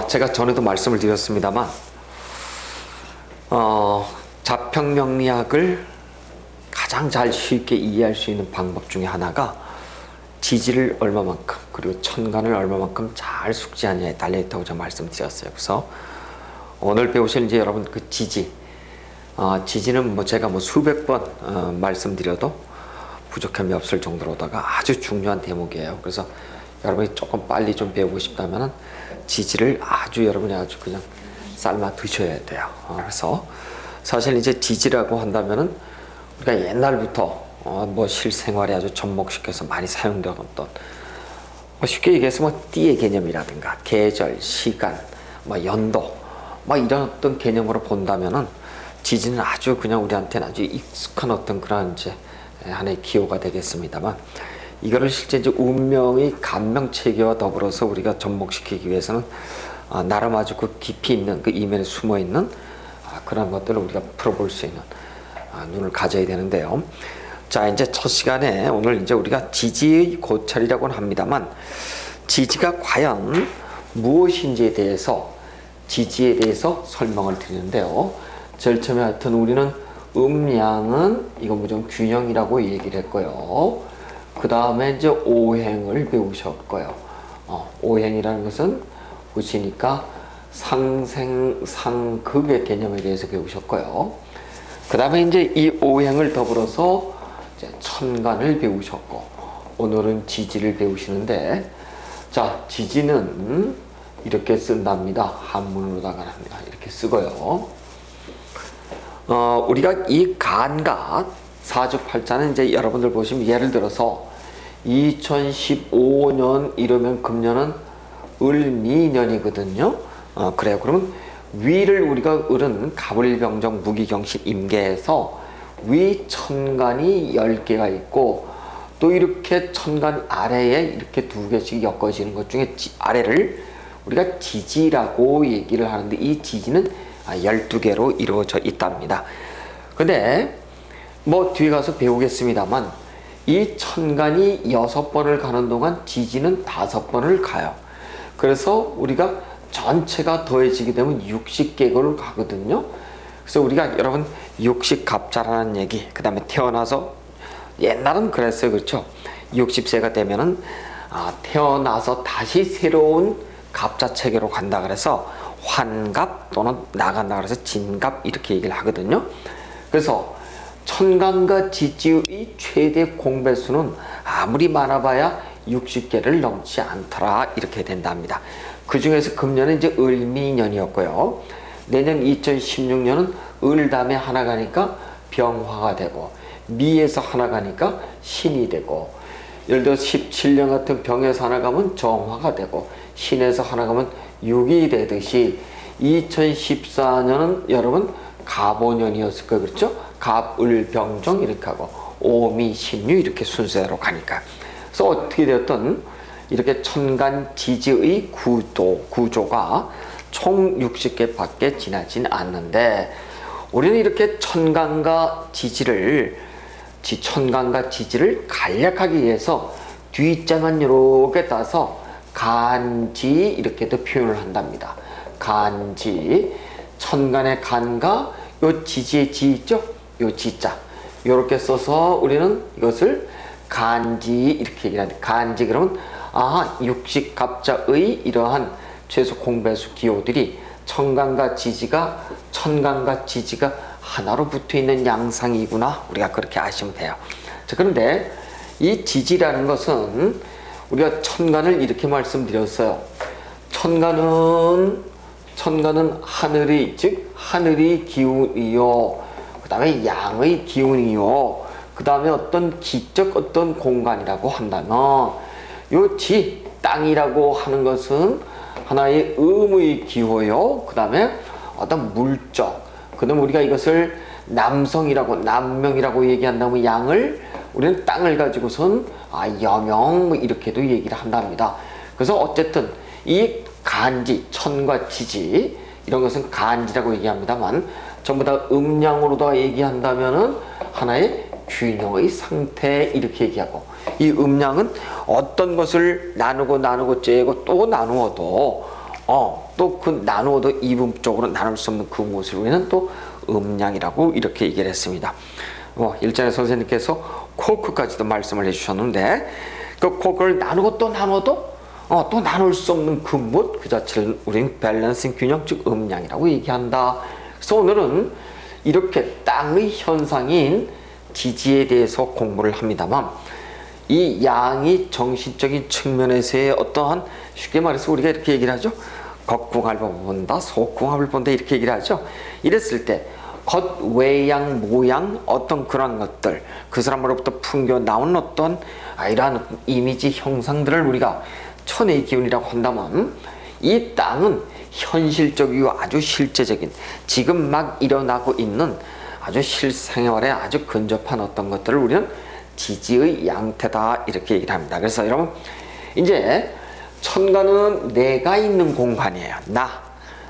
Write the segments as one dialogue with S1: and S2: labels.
S1: 제가 전에도 말씀을 드렸습니다만 자평명리학을 가장 잘 쉽게 이해할 수 있는 방법 중에 하나가 지지를 얼마만큼 그리고 천간을 얼마만큼 잘 숙지하느냐에 달려있다고 제가 말씀드렸어요. 그래서 오늘 배우실 이제 여러분 그 지지 지지는 제가 수백 번 말씀드려도 부족함이 없을 정도로다가 아주 중요한 대목이에요. 그래서 여러분이 조금 빨리 좀 배우고 싶다면은 지지를 여러분이 아주 그냥 삶아 드셔야 돼요. 그래서 사실 이제 지지라고 한다면은 우리가 옛날부터 실생활에 아주 접목시켜서 많이 사용되었던 쉽게 얘기해서 띠의 개념이라든가 계절, 시간, 연도 이런 어떤 개념으로 본다면은 지지는 아주 그냥 우리한테는 아주 익숙한 어떤 그런 이제 하나의 기호가 되겠습니다만 이거를 실제 이제 운명의 감명 체계와 더불어서 우리가 접목시키기 위해서는 나름 아주 그 깊이 있는 그 이면에 숨어 있는 그런 것들을 우리가 풀어볼 수 있는 눈을 가져야 되는데요. 자, 이제 첫 시간에 오늘 이제 우리가 지지의 고찰이라고는 합니다만 지지가 과연 무엇인지에 대해서 지지에 대해서 설명을 드리는데요. 제일 처음에 하여튼 우리는 음양은 이거 무조건 균형이라고 얘기를 했고요. 그 다음에 이제 오행을 배우셨고요. 오행이라는 것은 보시니까 상생상극의 개념에 대해서 배우셨고요. 그 다음에 이제 이 오행을 더불어서 이제 천간을 배우셨고 오늘은 지지를 배우시는데 자, 지지는 이렇게 쓴답니다. 한문으로다가 합니다. 이렇게 쓰고요. 우리가 이 간과 사주팔자는 이제 여러분들 보시면 예를 들어서 2015년 이러면 금년은 을미년이거든요. 그래요. 그러면 위를 우리가 을은 갑을병정 무기경신 임계해서 위 천간이 10개가 있고 또 이렇게 천간 아래에 이렇게 2개씩 엮어지는 것 중에 아래를 우리가 지지라고 얘기를 하는데 이 지지는 12개로 이루어져 있답니다. 근데 뒤에 가서 배우겠습니다만 이 천간이 6번을 가는 동안 지지는 5번을 가요. 그래서 우리가 전체가 더해지게 되면 60개골을 가거든요. 그래서 우리가 여러분 60갑자라는 얘기, 그 다음에 태어나서 옛날은 그랬어요. 그렇죠? 60세가 되면은 태어나서 다시 새로운 갑자 체계로 간다 그래서 환갑 또는 나간다 그래서 진갑 이렇게 얘기를 하거든요. 그래서 천간과 지지의 최대 공배수는 아무리 많아봐야 60개를 넘지 않더라 이렇게 된답니다. 그 중에서 금년은 이제 을미년이었고요. 내년 2016년은 을담에 하나 가니까 병화가 되고 미에서 하나 가니까 신이 되고 예를 들어 17년 같은 병에서 하나 가면 정화가 되고 신에서 하나 가면 육이 되듯이 2014년은 여러분 갑오년이었을 거예요. 그렇죠? 갑을병정 이렇게 하고 오미신유 이렇게 순서대로 가니까 그래서 어떻게 되었든 이렇게 천간 지지의 구조가 총 60개 밖에 지나진 않는데 우리는 이렇게 천간과 지지를 간략하기 위해서 뒷자만 이렇게 따서 간지 이렇게도 표현을 한답니다. 간지 천간의 간과 요 지지의 지 있죠? 요 지자 요렇게 써서 우리는 이것을 간지 이렇게 얘기를 하는데 간지 그러면 60갑자의 이러한 최소 공배수 기호들이 천간과 지지가 하나로 붙어있는 양상이구나 우리가 그렇게 아시면 돼요. 자, 그런데 이 지지라는 것은 우리가 천간을 이렇게 말씀드렸어요. 천간은 하늘의 즉 하늘의 기운이요, 그 다음에 양의 기운이요, 그 다음에 어떤 기적 어떤 공간이라고 한다면 요 땅이라고 하는 것은 하나의 음의 기호요, 그 다음에 어떤 물적, 그 다음에 우리가 이것을 남명이라고 얘기한다면 양을 우리는 땅을 가지고선 여명 이렇게도 얘기를 한답니다. 그래서 어쨌든 이 간지, 천과 지지 이런 것은 간지라고 얘기합니다만 전부 다 음양으로다 얘기한다면은 하나의 균형의 상태 이렇게 얘기하고 이 음양은 어떤 것을 나누고 째고 또 나누어도 또 그 나누어도 이분법적으로 나눌 수 없는 그것을 우리는 또 음량이라고 이렇게 얘기를 했습니다. 일전에 선생님께서 쿼크까지도 말씀을 해주셨는데 그 쿼크를 나누고 또 나눠도 또 나눌 수 없는 근본 그 자체를 우리는 밸런싱 균형 즉 음량이라고 얘기한다. 그래서 오늘은 이렇게 땅의 현상인 지지에 대해서 공부를 합니다만 이 양이 정신적인 측면에서의 어떠한 쉽게 말해서 우리가 이렇게 얘기를 하죠. 겉궁합을 본다, 속궁합을 본다 이렇게 얘기를 하죠. 이랬을 때 겉, 외양, 모양 어떤 그런 것들 그 사람으로부터 풍겨 나온 어떤 이러한 이미지 형상들을 우리가 천의 기운이라고 한다면 이 땅은 현실적이고 아주 실제적인 지금 막 일어나고 있는 아주 실생활에 아주 근접한 어떤 것들을 우리는 지지의 양태다 이렇게 얘기를 합니다. 그래서 여러분 이제 천간은 내가 있는 공간이에요. 나.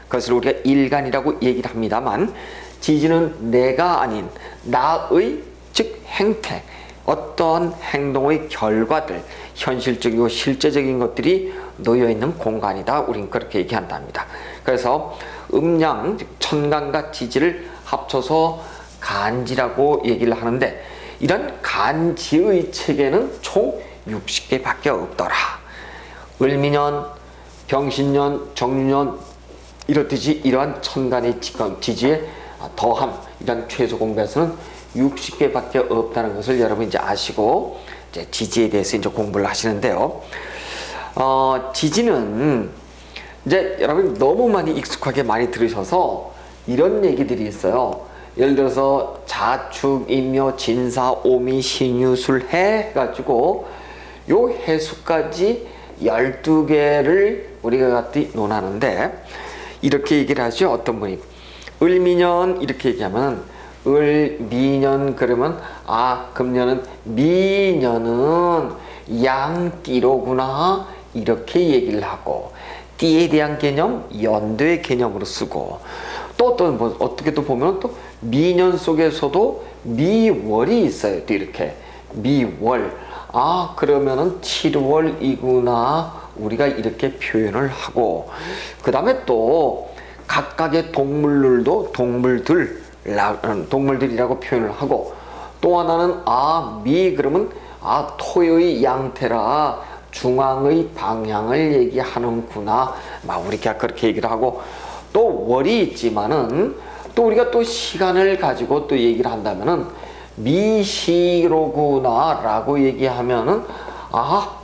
S1: 그것을 우리가 일간이라고 얘기를 합니다만 지지는 내가 아닌 나의 즉 행태 어떤 행동의 결과들 현실적이고 실제적인 것들이 놓여있는 공간이다. 우린 그렇게 얘기한답니다. 그래서 음양 즉 천간과 지지를 합쳐서 간지라고 얘기를 하는데 이런 간지의 체계는 총 60개밖에 없더라. 을미년, 병신년, 정유년 이렇듯이 이러한 천간의 지지에 더함 이런 최소 공부에서는 60개밖에 없다는 것을 여러분 이제 아시고 이제 지지에 대해서 이제 공부를 하시는데요. 지지는 이제 여러분 너무 많이 익숙하게 많이 들으셔서 이런 얘기들이 있어요. 예를 들어서 자축, 임묘, 진사, 오미, 신유, 술, 해 해가지고 요 해수까지 12개를 우리가 같이 논하는데 이렇게 얘기를 하죠. 어떤 분이 을미년 이렇게 얘기하면 을미년 그러면 금년은 미년은 양띠로구나 이렇게 얘기를 하고 띠에 대한 개념 연도의 개념으로 쓰고 또 어떤 어떻게 또 보면 또 미년 속에서도 미월이 있어요. 또 이렇게 미월 그러면은 7월이구나 우리가 이렇게 표현을 하고 그 다음에 또 각각의 동물들도 동물들이라고 표현을 하고 또 하나는 미 그러면 토의 양태라 중앙의 방향을 얘기하는구나 우리가 그렇게 얘기를 하고 또 월이 있지만은 또 우리가 또 시간을 가지고 또 얘기를 한다면은 미시로구나 라고 얘기하면은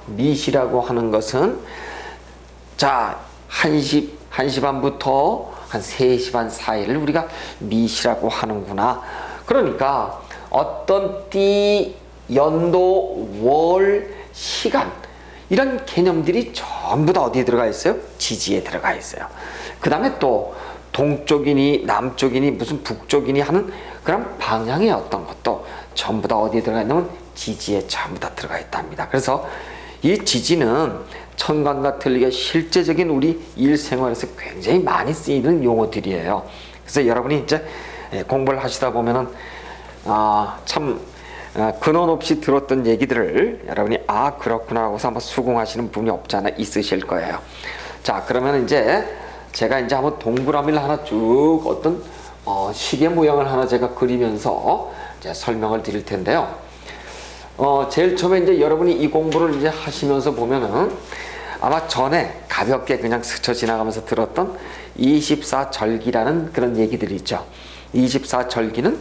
S1: 미시라고 하는 것은 자 1시 반부터 한 3시 반 사이를 우리가 미시라고 하는구나. 그러니까 어떤 띠, 연도, 월, 시간 이런 개념들이 전부 다 어디에 들어가 있어요? 지지에 들어가 있어요. 그 다음에 또 동쪽이니 남쪽이니 무슨 북쪽이니 하는 그런 방향의 어떤 것도 전부 다 어디에 들어가 있냐면 지지에 전부 다 들어가 있답니다. 그래서 이 지지는 천간과 틀리게 실제적인 우리 일생활에서 굉장히 많이 쓰이는 용어들이에요. 그래서 여러분이 이제 공부를 하시다 보면은 참 근원 없이 들었던 얘기들을 여러분이 그렇구나 하고서 한번 수긍하시는 분이 없지 않아 있으실 거예요. 자 그러면 이제 제가 이제 한번 동그라미를 하나 쭉 어떤 시계 모양을 하나 제가 그리면서 이제 설명을 드릴 텐데요. 제일 처음에 이제 여러분이 이 공부를 이제 하시면서 보면은 아마 전에 가볍게 그냥 스쳐 지나가면서 들었던 24절기라는 그런 얘기들이 있죠. 24절기는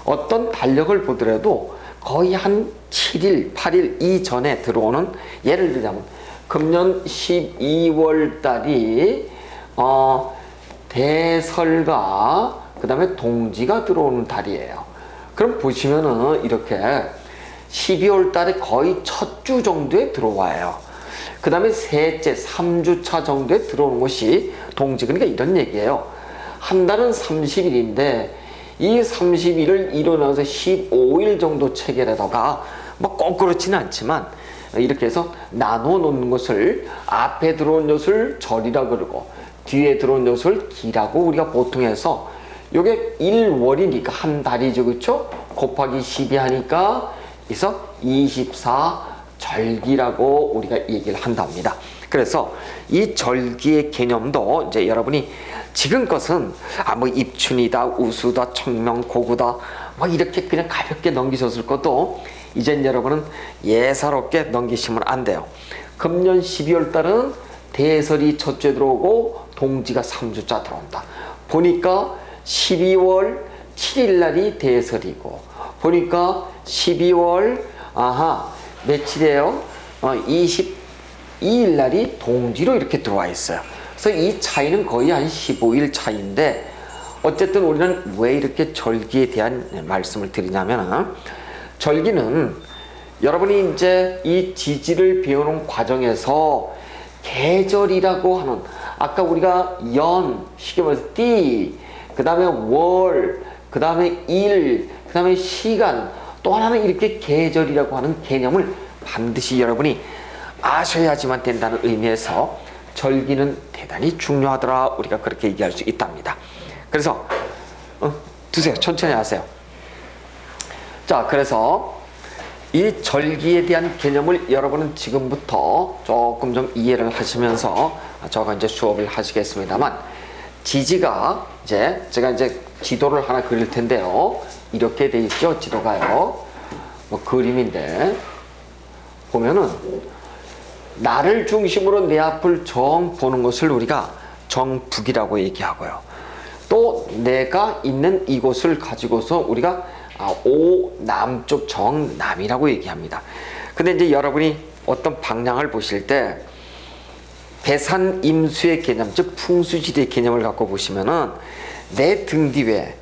S1: 어떤 달력을 보더라도 거의 한 7일, 8일 이전에 들어오는 예를 들자면 금년 12월 달이 대설과 그 다음에 동지가 들어오는 달이에요. 그럼 보시면은 이렇게 12월 달에 거의 첫 주 정도에 들어와요. 그 다음에 셋째 3주차 정도에 들어오는 것이 동지. 그러니까 이런 얘기예요. 한 달은 30일인데 이 30일을 일어나서 15일 정도 체결하다가 꼭 그렇지는 않지만 이렇게 해서 나눠 놓는 것을 앞에 들어온 것을 절이라 그러고 뒤에 들어온 것을 기라고 우리가 보통 해서 요게 1월이니까 한 달이죠. 그렇죠? 곱하기 12 하니까 그래서 24절기라고 우리가 얘기를 한답니다. 그래서 이 절기의 개념도 이제 여러분이 지금 것은 뭐 입춘이다, 우수다, 청명, 고구다 뭐 이렇게 그냥 가볍게 넘기셨을 것도 이젠 여러분은 예사롭게 넘기시면 안 돼요. 금년 12월 달은 대설이 첫째 들어오고 동지가 3주자 들어온다. 보니까 12월 7일 날이 대설이고 보니까 12월 며칠이에요? 22일 날이 동지로 이렇게 들어와 있어요. 그래서 이 차이는 거의 한 15일 차이인데 어쨌든 우리는 왜 이렇게 절기에 대한 말씀을 드리냐면 절기는 여러분이 이제 이 지지를 배우는 과정에서 계절이라고 하는 아까 우리가 연, 쉽게 말해서 띠, 그 다음에 월, 그 다음에 일, 그 다음에 시간 또 하나는 이렇게 계절이라고 하는 개념을 반드시 여러분이 아셔야지만 된다는 의미에서 절기는 대단히 중요하더라 우리가 그렇게 얘기할 수 있답니다. 그래서 두세요. 천천히 하세요. 자, 그래서 이 절기에 대한 개념을 여러분은 지금부터 조금 좀 이해를 하시면서 저가 이제 수업을 하시겠습니다만 지지가 이제 제가 이제 지도를 하나 그릴 텐데요. 이렇게 돼 있죠. 지도가요. 뭐 그림인데 보면은 나를 중심으로 내 앞을 정 보는 것을 우리가 정북이라고 얘기하고요. 또 내가 있는 이곳을 가지고서 우리가 오 남쪽 정남이라고 얘기합니다. 근데 이제 여러분이 어떤 방향을 보실 때 배산 임수의 개념, 즉 풍수지리의 개념을 갖고 보시면은 내 등 뒤에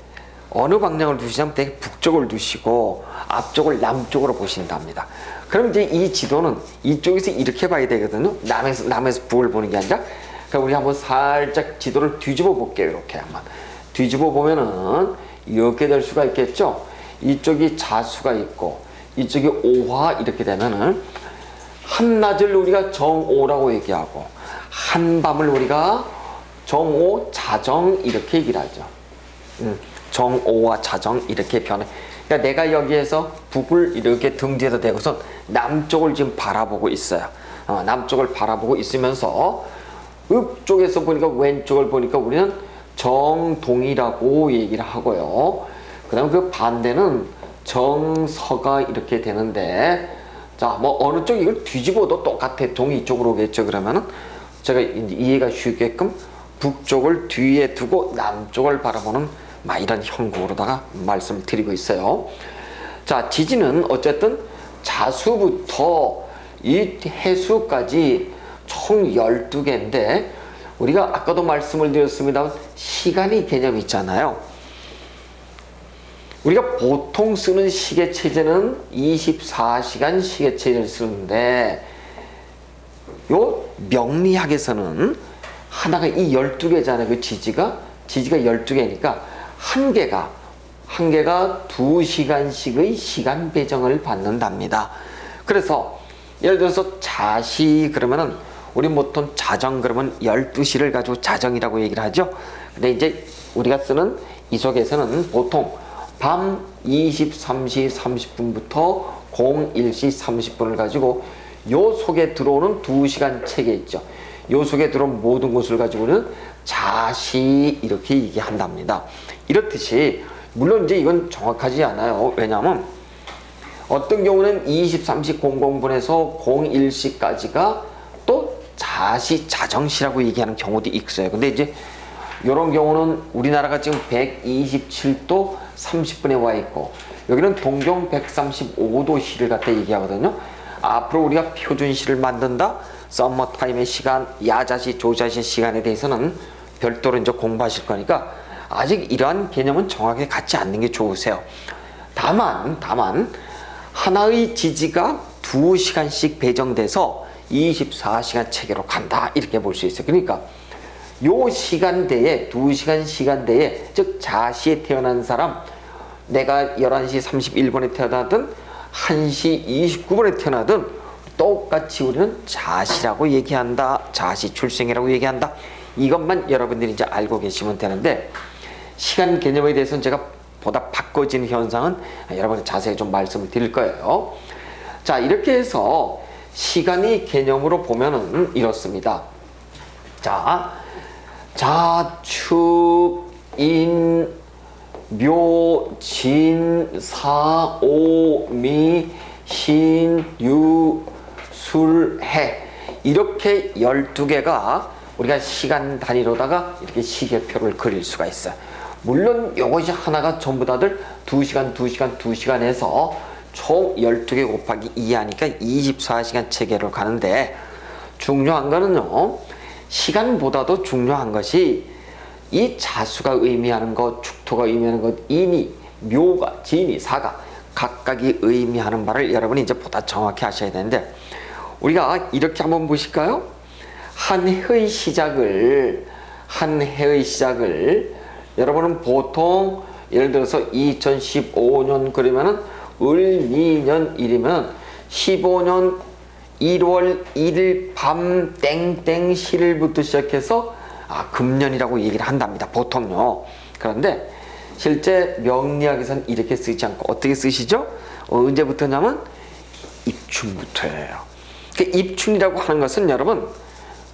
S1: 어느 방향을 두시냐면 되게 북쪽을 두시고 앞쪽을 남쪽으로 보신답니다. 그럼 이제 이 지도는 이쪽에서 이렇게 봐야 되거든요. 남에서 북을 보는 게 아니라. 그러니까 우리 한번 살짝 지도를 뒤집어 볼게요. 이렇게 한번 뒤집어 보면은 이렇게 될 수가 있겠죠. 이쪽이 자수가 있고 이쪽이 오화 이렇게 되면은 한낮을 우리가 정오라고 얘기하고 한밤을 우리가 정오 자정 이렇게 얘기를 하죠. 정오와 자정 이렇게 변해. 그러니까 내가 여기에서 북을 이렇게 등 뒤에다 대고서 남쪽을 지금 바라보고 있어요. 남쪽을 바라보고 있으면서 북쪽에서 보니까 왼쪽을 보니까 우리는 정동이라고 얘기를 하고요. 그 다음에 그 반대는 정서가 이렇게 되는데 자, 뭐 어느 쪽 이걸 뒤집어도 똑같아. 동이 쪽으로 오겠죠. 그러면은 제가 이제 이해가 쉽게끔 북쪽을 뒤에 두고 남쪽을 바라보는 이런 형국으로다가 말씀을 드리고 있어요. 자, 지지는 어쨌든 자수부터 이 해수까지 총 12개인데 우리가 아까도 말씀을 드렸습니다. 시간이 개념이 있잖아요. 우리가 보통 쓰는 시계체제는 24시간 시계체제를 쓰는데 요 명리학에서는 하나가 이 12개잖아요. 그 지지가 12개니까 한 개가 2시간씩의 시간 배정을 받는답니다. 그래서 예를 들어서 자시 그러면은 우리 보통 자정 그러면 12시를 가지고 자정이라고 얘기를 하죠. 근데 이제 우리가 쓰는 이 속에서는 보통 밤 23시 30분부터 01시 30분을 가지고 요 속에 들어오는 2시간 체계 있죠. 요 속에 들어온 모든 것을 가지고는 자시 이렇게 얘기한답니다. 이렇듯이 물론 이제 이건 정확하지 않아요. 왜냐하면 어떤 경우는 23시 00분에서 01시까지가 또 자시 자정시라고 얘기하는 경우도 있어요. 근데 이제 이런 경우는 우리나라가 지금 127도 30분에 와 있고 여기는 동경 135도시를 갖다 얘기하거든요. 앞으로 우리가 표준시를 만든다. 썸머타임의 시간, 야자시, 조자시 시간에 대해서는 별도로 이제 공부하실 거니까 아직 이러한 개념은 정확하게 갖지 않는 게 좋으세요. 다만 하나의 지지가 2시간씩 배정돼서 24시간 체계로 간다 이렇게 볼 수 있어요. 그러니까 요 시간대에 2시간 시간대에 즉 자시에 태어난 사람 내가 11시 31분에 태어나든 1시 29분에 태어나든 똑같이 우리는 자시라고 얘기한다. 자시 출생이라고 얘기한다. 이것만 여러분들이 이제 알고 계시면 되는데 시간 개념에 대해서는 제가 보다 바꿔지는 현상은 여러분이 자세히 좀 말씀을 드릴 거예요. 자, 이렇게 해서 시간의 개념으로 보면은 이렇습니다. 자, 자축인 묘, 진, 사, 오, 미, 신, 유, 술, 해 이렇게 12개가 우리가 시간 단위로다가 이렇게 시계표를 그릴 수가 있어요. 물론 이것이 하나가 전부 다들 2시간, 2시간, 2시간 해서 총 12개 곱하기 2 하니까 24시간 체계로 가는데 중요한 거는요. 시간보다도 중요한 것이 이 자수가 의미하는 것, 축토가 의미하는 것, 인이, 묘가, 진이, 사가 각각이 의미하는 바를 여러분이 이제 보다 정확히 하셔야 되는데 우리가 이렇게 한번 보실까요? 한 해의 시작을 여러분은 보통 예를 들어서 2015년 그러면은 을미년일이면 15년 1월 1일 밤 땡땡 7일부터 시작해서 금년이라고 얘기를 한답니다. 보통요. 그런데 실제 명리학에서는 이렇게 쓰지 않고 어떻게 쓰시죠? 언제부터냐면 입춘부터예요. 그 입춘이라고 하는 것은 여러분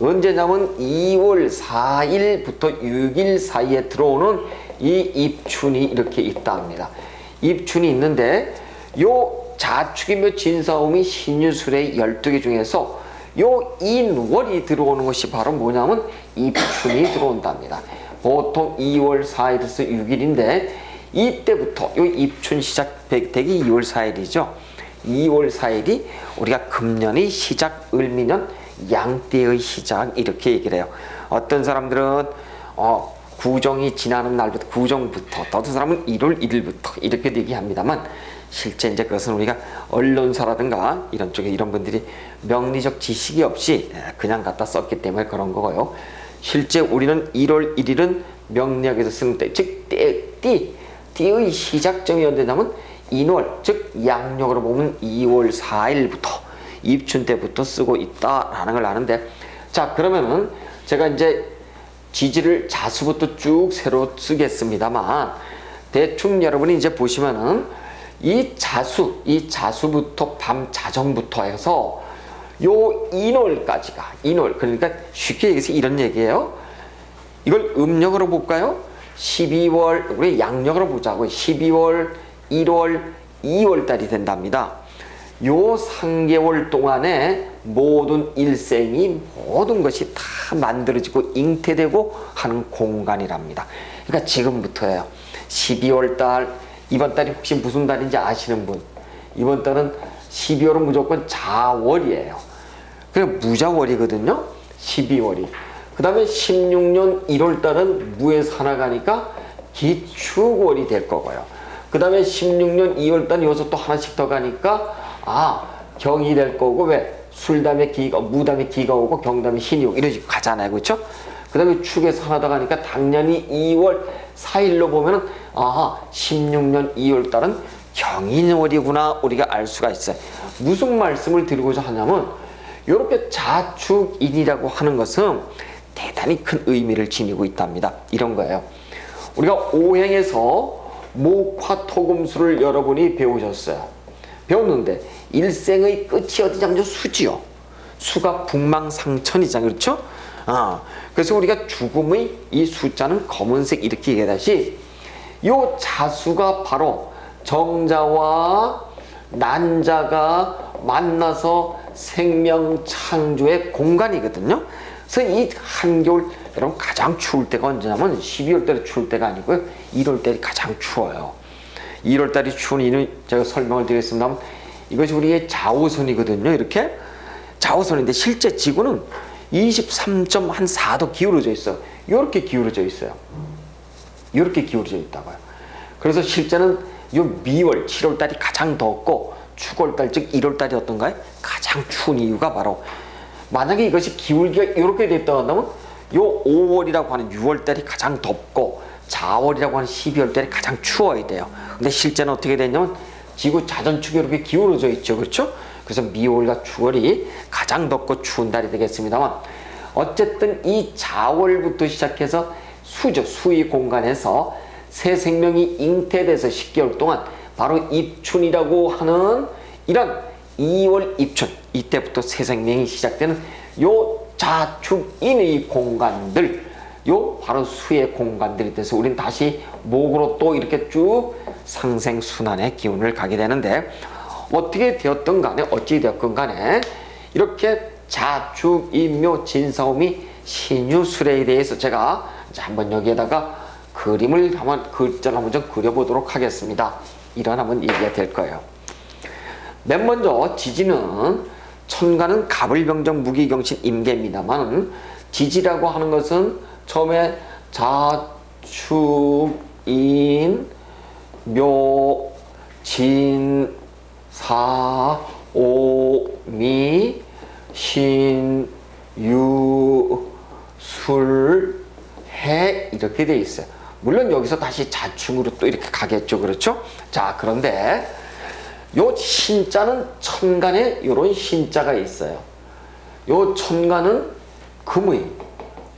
S1: 언제냐면 2월 4일부터 6일 사이에 들어오는 이 입춘이 이렇게 있다 합니다. 입춘이 있는데 요 자축이며 진사오미 신유술의 12개 중에서 요 인월이 들어오는 것이 바로 뭐냐면 입춘이 들어온답니다. 보통 2월 4일에서 6일인데 이때부터 요 입춘 시작되기 2월 4일이죠. 2월 4일이 우리가 금년의 시작, 을미년 양띠의 시작 이렇게 얘기를 해요. 어떤 사람들은 구정이 지나는 날부터 구정부터 또 어떤 사람은 1월 1일부터 이렇게 얘기합니다만 실제 이제 그것은 우리가 언론사라든가 이런 쪽에 이런 분들이 명리적 지식이 없이 그냥 갖다 썼기 때문에 그런 거고요. 실제 우리는 1월 1일은 명리학에서 쓰는 때, 즉 띠의 시작점이 언제냐면 인월, 즉 양력으로 보면 2월 4일부터 입춘 때부터 쓰고 있다라는 걸 아는데 자 그러면은 제가 이제 지지를 자수부터 쭉 새로 쓰겠습니다만 대충 여러분이 이제 보시면은 이 자수부터 밤 자정부터 해서 요 인월까지가 인월 그러니까 쉽게 얘기해서 이런 얘기예요. 이걸 음력으로 볼까요? 12월 우리 양력으로 보자고요. 12월, 1월, 2월 달이 된답니다. 요 3개월 동안에 모든 일생이 모든 것이 다 만들어지고 잉태되고 하는 공간이랍니다. 그러니까 지금부터예요. 12월 달 이번 달이 혹시 무슨 달인지 아시는 분? 이번 달은 12월은 무조건 자월이에요. 그냥 무자월이거든요. 12월이. 그 다음에 16년 1월 달은 무에서 하나 가니까 기축월이 될 거고요. 그 다음에 16년 2월 달은 여기서 또 하나씩 더 가니까 경이 될 거고 왜? 술 다음에 기가, 무 다음에 기가 오고 경 다음에 신이 오고 이런 식으로 가잖아요. 그렇죠? 그 다음에 축에서 하나 더 가니까 당연히 2월 4일로 보면은 16년 2월 달은 경인월이구나 우리가 알 수가 있어요. 무슨 말씀을 드리고자 하냐면 이렇게 자축인이라고 하는 것은 대단히 큰 의미를 지니고 있답니다. 이런 거예요. 우리가 오행에서 목화토금수를 여러분이 배우셨어요. 배웠는데 일생의 끝이 어디냐면 수지요. 수가 북망상천이잖아요. 그렇죠? 그래서 우리가 죽음의 이 숫자는 검은색 이렇게 얘기하듯이 요 자수가 바로 정자와 난자가 만나서 생명 창조의 공간이거든요. 그래서 이 한겨울 여러분 가장 추울 때가 언제냐면 12월 달에 추울 때가 아니고요. 1월 달이 가장 추워요. 1월 달이 추운 이유는 제가 설명을 드리겠습니다. 이것이 우리의 자오선이거든요. 이렇게 자오선인데 실제 지구는 23.4도 기울어져 있어요. 이렇게 기울어져 있어요. 이렇게 기울어져 있다고요. 그래서 실제는 이 미월 7월 달이 가장 덥고 축월 달 즉 1월 달이 어떤가요? 가장 추운 이유가 바로 만약에 이것이 기울기가 이렇게 됐다고 한다면 요 5월이라고 하는 6월 달이 가장 덥고 자월이라고 하는 12월 달이 가장 추워야 돼요. 근데 실제는 어떻게 되냐면 지구 자전축이 이렇게 기울어져 있죠. 그렇죠? 그래서 미월과 축월이 가장 덥고 추운 달이 되겠습니다만 어쨌든 이 자월부터 시작해서 수죠. 수의 공간에서 새 생명이 잉태돼서 10개월 동안 바로 입춘이라고 하는 이런 2월 입춘, 이때부터 새 생명이 시작되는 요 자축인의 공간들, 요 바로 수의 공간들이 돼서 우리는 다시 목으로 또 이렇게 쭉 상생순환의 기운을 가게 되는데, 어떻게 되었든 간에 어찌 되었건 간에 이렇게 자축인묘 진사오미 신유술에 대해서 제가 한번 여기에다가 그림을 한번 글자를 한번 좀 그려보도록 하겠습니다. 이런 한번 얘기가 될 거예요. 맨 먼저 지지는 천간은 갑을병정 무기경신 임계입니다만, 지지라고 하는 것은 처음에 자축인 묘 진 사 오 미 신 유 술 해 이렇게 돼 있어요. 물론 여기서 다시 자축으로 또 이렇게 가겠죠. 그렇죠? 자, 그런데 요 신자는 천간에 요런 신자가 있어요. 요 천간은 금의,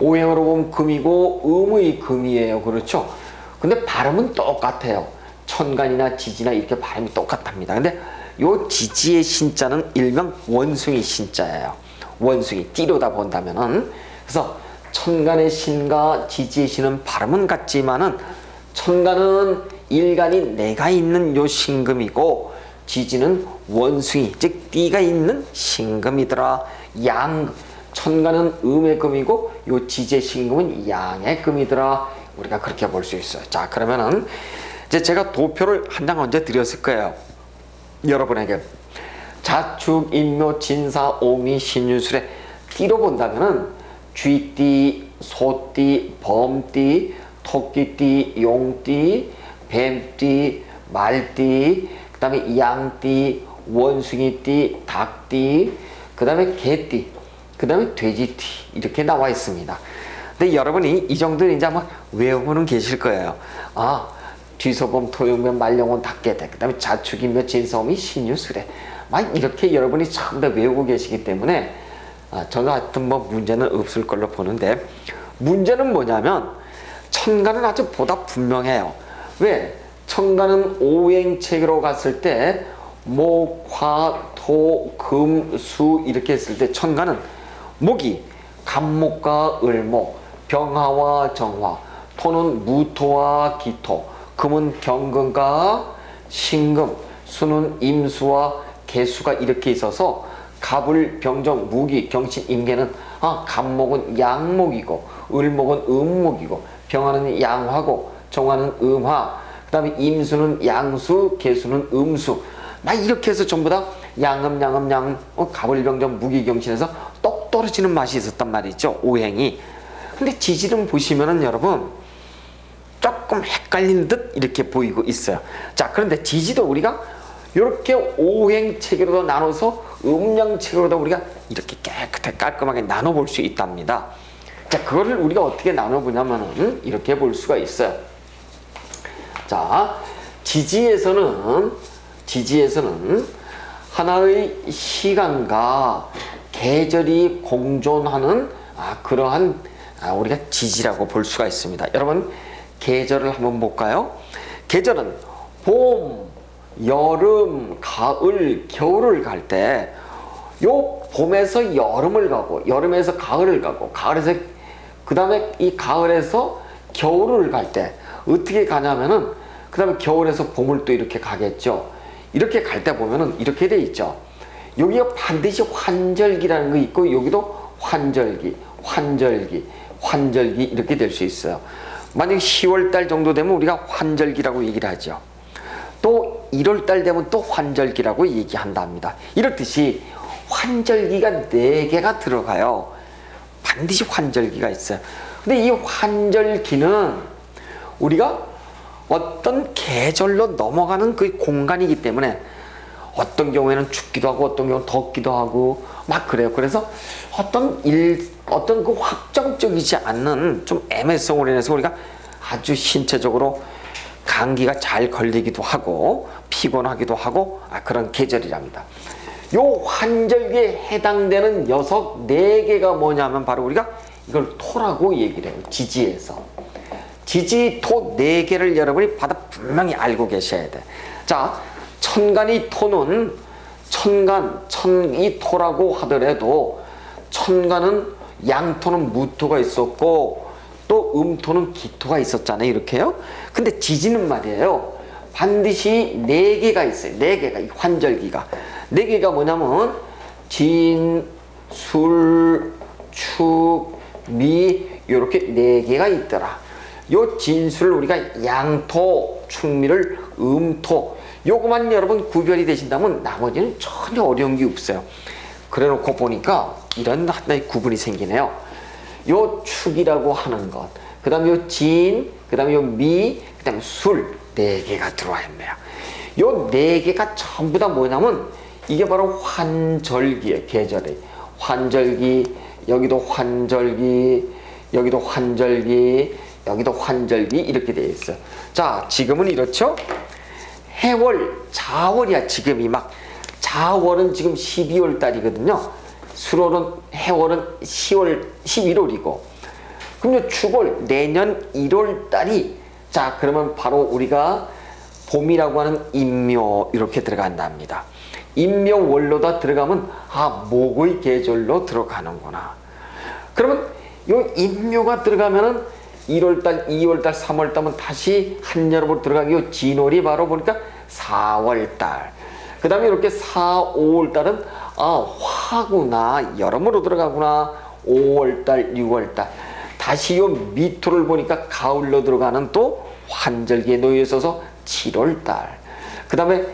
S1: 오행으로 보면 금이고 음의 금이에요. 그렇죠? 근데 발음은 똑같아요. 천간이나 지지나 이렇게 발음이 똑같답니다. 근데 요 지지의 신자는 일명 원숭이 신자예요. 원숭이, 띠로다 본다면은. 그래서 천간의 신과 지지의 신은 발음은 같지만은, 천간은 일간이 내가 있는 요 신금이고, 지지는 원숭이, 즉 띠가 있는 신금이더라. 양, 천간은 음의 금이고 요 지지의 신금은 양의 금이더라. 우리가 그렇게 볼 수 있어요. 자, 그러면은 이제 제가 도표를 한 장 언제 드렸을 거예요. 여러분에게 자축, 인묘, 진사, 오미, 신유술의 띠로 본다면은 쥐띠, 소띠, 범띠, 토끼띠, 용띠, 뱀띠, 말띠, 그 다음에 양띠, 원숭이띠, 닭띠, 그 다음에 개띠, 그 다음에 돼지띠, 이렇게 나와 있습니다. 근데 여러분이 이 정도는 이제 아마 외우고는 계실 거예요. 아, 쥐소범, 토용면, 말령원, 닭개대, 그 다음에 자축인묘, 진사오미, 신유술에, 막 이렇게 여러분이 전부 다 외우고 계시기 때문에 저는 하여튼 뭐 문제는 없을 걸로 보는데, 문제는 뭐냐면 천간은 아주 보다 분명해요. 왜? 천간은 오행체계로 갔을 때 목, 화, 토, 금, 수 이렇게 했을 때 천간은 목이 간목과 을목, 병화와 정화, 토는 무토와 기토, 금은 경금과 신금, 수는 임수와 개수가 이렇게 있어서 갑을 병정 무기 경신 임계는 간목은 양목이고 을목은 음목이고 병화는 양화고 정화는 음화, 그 다음에 임수는 양수, 개수는 음수, 막 이렇게 해서 전부 다 양음 갑을 병정 무기 경신에서 똑 떨어지는 맛이 있었단 말이죠. 오행이. 근데 지지는 보시면은 여러분 조금 헷갈리는 듯 이렇게 보이고 있어요. 자, 그런데 지지도 우리가 이렇게 오행체계로 나눠서 음양체계로 우리가 이렇게 깨끗하게 깔끔하게 나눠볼 수 있답니다. 자, 그거를 우리가 어떻게 나눠보냐면은 이렇게 볼 수가 있어요. 자, 지지에서는 하나의 시간과 계절이 공존하는 그러한 우리가 지지라고 볼 수가 있습니다. 여러분, 계절을 한번 볼까요? 계절은 봄, 여름, 가을, 겨울을 갈 때 요 봄에서 여름을 가고 여름에서 가을을 가고 가을에서 그 다음에 이 가을에서 겨울을 갈 때 어떻게 가냐면은 그 다음에 겨울에서 봄을 또 이렇게 가겠죠. 이렇게 갈 때 보면은 이렇게 돼 있죠. 여기가 반드시 환절기라는 거 있고 여기도 환절기 이렇게 될 수 있어요. 만약 10월달 정도 되면 우리가 환절기라고 얘기를 하죠. 또 1월달 되면 또 환절기라고 얘기한답니다. 이렇듯이 환절기가 4개가 들어가요. 반드시 환절기가 있어요. 근데 이 환절기는 우리가 어떤 계절로 넘어가는 그 공간이기 때문에 어떤 경우에는 춥기도 하고 어떤 경우는 덥기도 하고 막 그래요. 그래서 어떤 그 확정적이지 않는 좀 애매성으로 인해서 우리가 아주 신체적으로 감기가 잘 걸리기도 하고 피곤하기도 하고 그런 계절이랍니다. 요 환절기에 해당되는 녀석 4개가 뭐냐면 바로 우리가 이걸 토라고 얘기를 해요. 지지에서. 지지, 토 4개를 여러분이 바로 분명히 알고 계셔야 돼. 자, 천간이 토는 이 토라고 하더라도 천간은 양토는 무토가 있었고 또 음토는 기토가 있었잖아요. 이렇게요. 근데 지지는 말이에요. 반드시 네 개가 있어요. 네 개가, 이 환절기가. 네 개가 뭐냐면 진, 술, 축, 미 이렇게 네 개가 있더라. 요 진술 우리가 양토, 축미를 음토 요거만 여러분 구별이 되신다면 나머지는 전혀 어려운 게 없어요. 그래 놓고 보니까 이런 하나의 구분이 생기네요. 요 축이라고 하는 것, 그 다음에 요 진, 그 다음에 요 미, 그 다음에 술, 네 개가 들어와 있네요. 요 네 개가 전부 다 뭐냐면 이게 바로 환절기예요. 계절에 환절기, 여기도 환절기, 여기도 환절기, 여기도 환절기 이렇게 되어 있어요. 자, 지금은 이렇죠? 해월, 자월이야. 지금이 막 자월은 지금 12월 달이거든요. 수월은 해월은 11월이고 그럼 축월 내년 1월 달이 자 그러면 바로 우리가 봄이라고 하는 인묘 이렇게 들어간답니다. 인묘월로다 들어가면 아 목의 계절로 들어가는구나. 그러면 요 인묘가 들어가면은 1월달, 2월달, 3월달은 다시 한여름으로 들어가기 요 진월이 바로 보니까 4월달. 그 다음에 이렇게 4, 5월달은 아 화구나 여름으로 들어가구나. 5월달, 6월달 다시 요 미토를 보니까 가을로 들어가는 또 환절기에 놓여 있어서 7월달. 그 다음에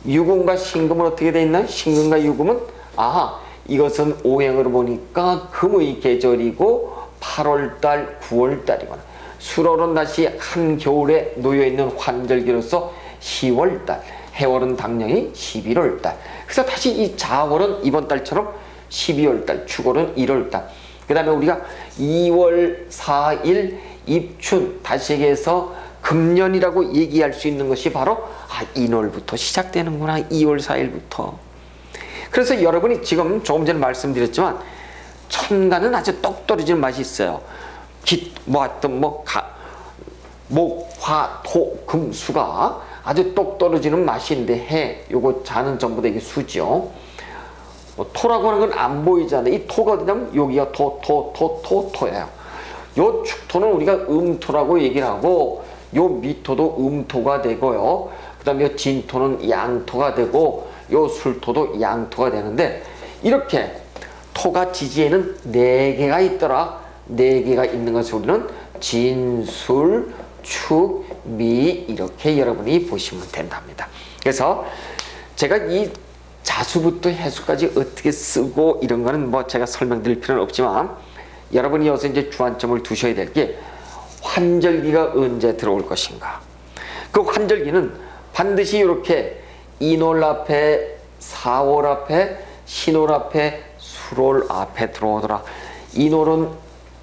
S1: 유금과 신금은 어떻게 돼 있나요? 신금과 유금은 아 이것은 오행으로 보니까 금의 계절이고 8월달, 9월달이거나 수월은 다시 한겨울에 놓여있는 환절기로서 10월달, 해월은 당연히 11월달. 그래서 다시 이 자월은 이번 달처럼 12월달, 축월은 1월달. 그 다음에 우리가 2월 4일 입춘, 다시 얘기해서 금년이라고 얘기할 수 있는 것이 바로 아 인월부터 시작되는구나. 2월 4일부터. 그래서 여러분이 지금 조금 전에 말씀드렸지만 천간은 아주 똑 떨어지는 맛이 있어요. 목, 화, 토, 금, 수가 아주 똑 떨어지는 맛인데 해, 요거 자는 전부 다 이게 수죠. 토라고 하는 건 안 보이잖아요. 이 토가 어디냐면 여기가 토예요. 요 축토는 우리가 음토라고 얘기를 하고 요 미토도 음토가 되고요. 그 다음에 요 진토는 양토가 되고 요 술토도 양토가 되는데 이렇게 토가 지지에는 네 개가 있더라. 네 개가 있는 것을 우리는 진술, 축, 미 이렇게 여러분이 보시면 된답니다. 그래서 제가 이 자수부터 해수까지 어떻게 쓰고 이런 거는 뭐 제가 설명드릴 필요는 없지만 여러분이 여기서 이제 주안점을 두셔야 될 게 환절기가 언제 들어올 것인가. 그 환절기는 반드시 이렇게 인월 앞에, 사월 앞에, 신월 앞에, 수월 앞에 들어오더라. 인월은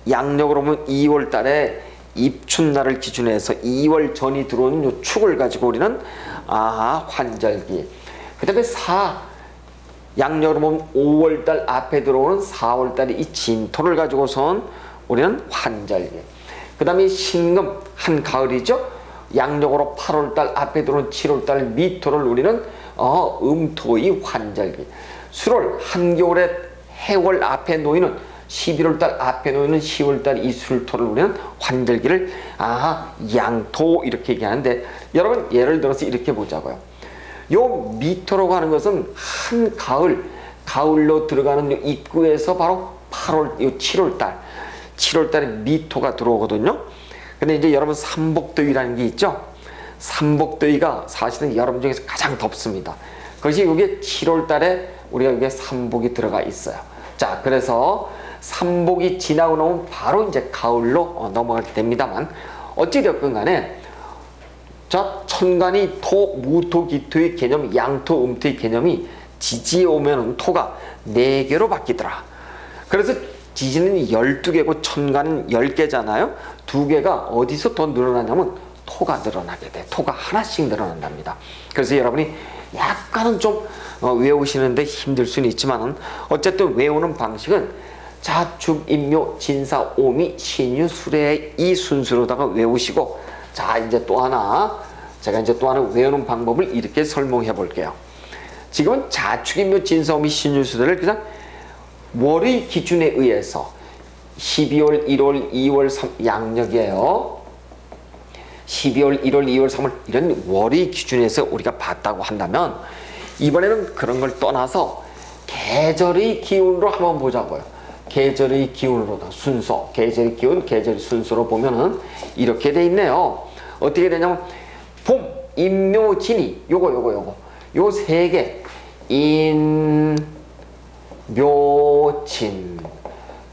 S1: 양력으로 보면 2월 달에 입춘날을 기준해서 2월 전이 들어오는 요 축을 가지고 우리는 환절기. 그 다음에 양력으로 보면 5월달 앞에 들어오는 4월달에 이 진토를 가지고선 우리는 환절기. 그 다음에 신금 한가을이죠. 양력으로 8월달 앞에 들어오는 7월달 미토를 우리는 음토의 환절기. 수월 한겨울에 해월 앞에 놓이는 11월달 앞에 놓이는 10월달 이 술토를 우리는 환절기를 양토 이렇게 얘기하는데 여러분 예를 들어서 이렇게 보자고요. 요 미토라고 하는 것은 가을로 들어가는 입구에서 바로 7월달에 미토가 들어오거든요. 근데 이제 여러분 삼복더위라는 게 있죠. 삼복더위가 사실은 여름 중에서 가장 덥습니다. 그것이 여기 7월달에 우리가 여기에 삼복이 들어가 있어요. 자, 그래서 삼복이 지나고 나면 바로 이제 가을로 넘어가게 됩니다만 어찌되었건 간에 자, 천간이 토, 무토, 기토의 개념, 양토, 음토의 개념이 지지에 오면은 토가 4개로 바뀌더라. 그래서 지지는 12개고 천간은 10개잖아요. 2개가 어디서 더 늘어나냐면 토가 늘어나게 돼. 토가 하나씩 늘어난답니다. 그래서 여러분이 약간은 좀 외우시는데 힘들 수는 있지만은 어쨌든 외우는 방식은 자축, 인묘, 진사, 오미, 신유, 수레 이 순서로다가 외우시고 자 이제 또 하나 제가 이제 또 하나 외우는 방법을 이렇게 설명해 볼게요. 지금은 자축인묘 진서미 신유수들을 그냥 월의 기준에 의해서 12월, 1월, 2월, 3 양력이에요. 12월, 1월, 2월, 3월 이런 월의 기준에서 우리가 봤다고 한다면 이번에는 그런 걸 떠나서 계절의 기운으로 한번 보자고요. 계절의 기운으로 순서, 계절의 기운, 계절의 순서로 보면은 이렇게 돼 있네요. 어떻게 되냐면 봄, 인묘, 진이 요거 요 세 개 인, 묘, 진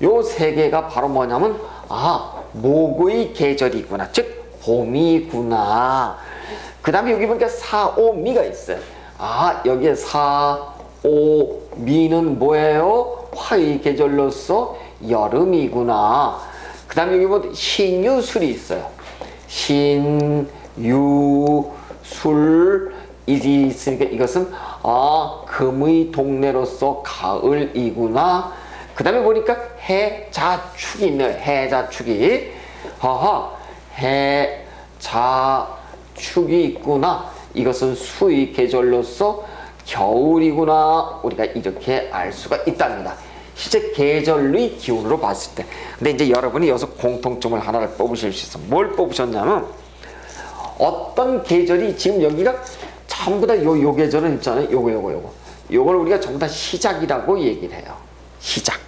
S1: 요 세 개가 바로 뭐냐면 목의 계절이구나, 즉 봄이구나. 그 다음에 여기 보니까 사오미가 있어요. 여기에 사오미는 뭐예요? 화의 계절로서 여름이구나. 그 다음에 여기 보면 신유술이 있어요. 신유술 있으니까 이것은 금의 동네로서 가을이구나. 그 다음에 보니까 해자축이 있네요. 해자축이. 해자축이 있구나. 이것은 수의 계절로서 겨울이구나. 우리가 이렇게 알 수가 있답니다. 실제 계절의 기운으로 봤을 때. 근데 이제 여러분이 여기서 공통점을 하나를 뽑으실 수 있어. 뭘 뽑으셨냐면 어떤 계절이 지금 여기가 전부 다 요 계절은 있잖아요. 요걸 우리가 전부 다 시작이라고 얘기를 해요. 시작.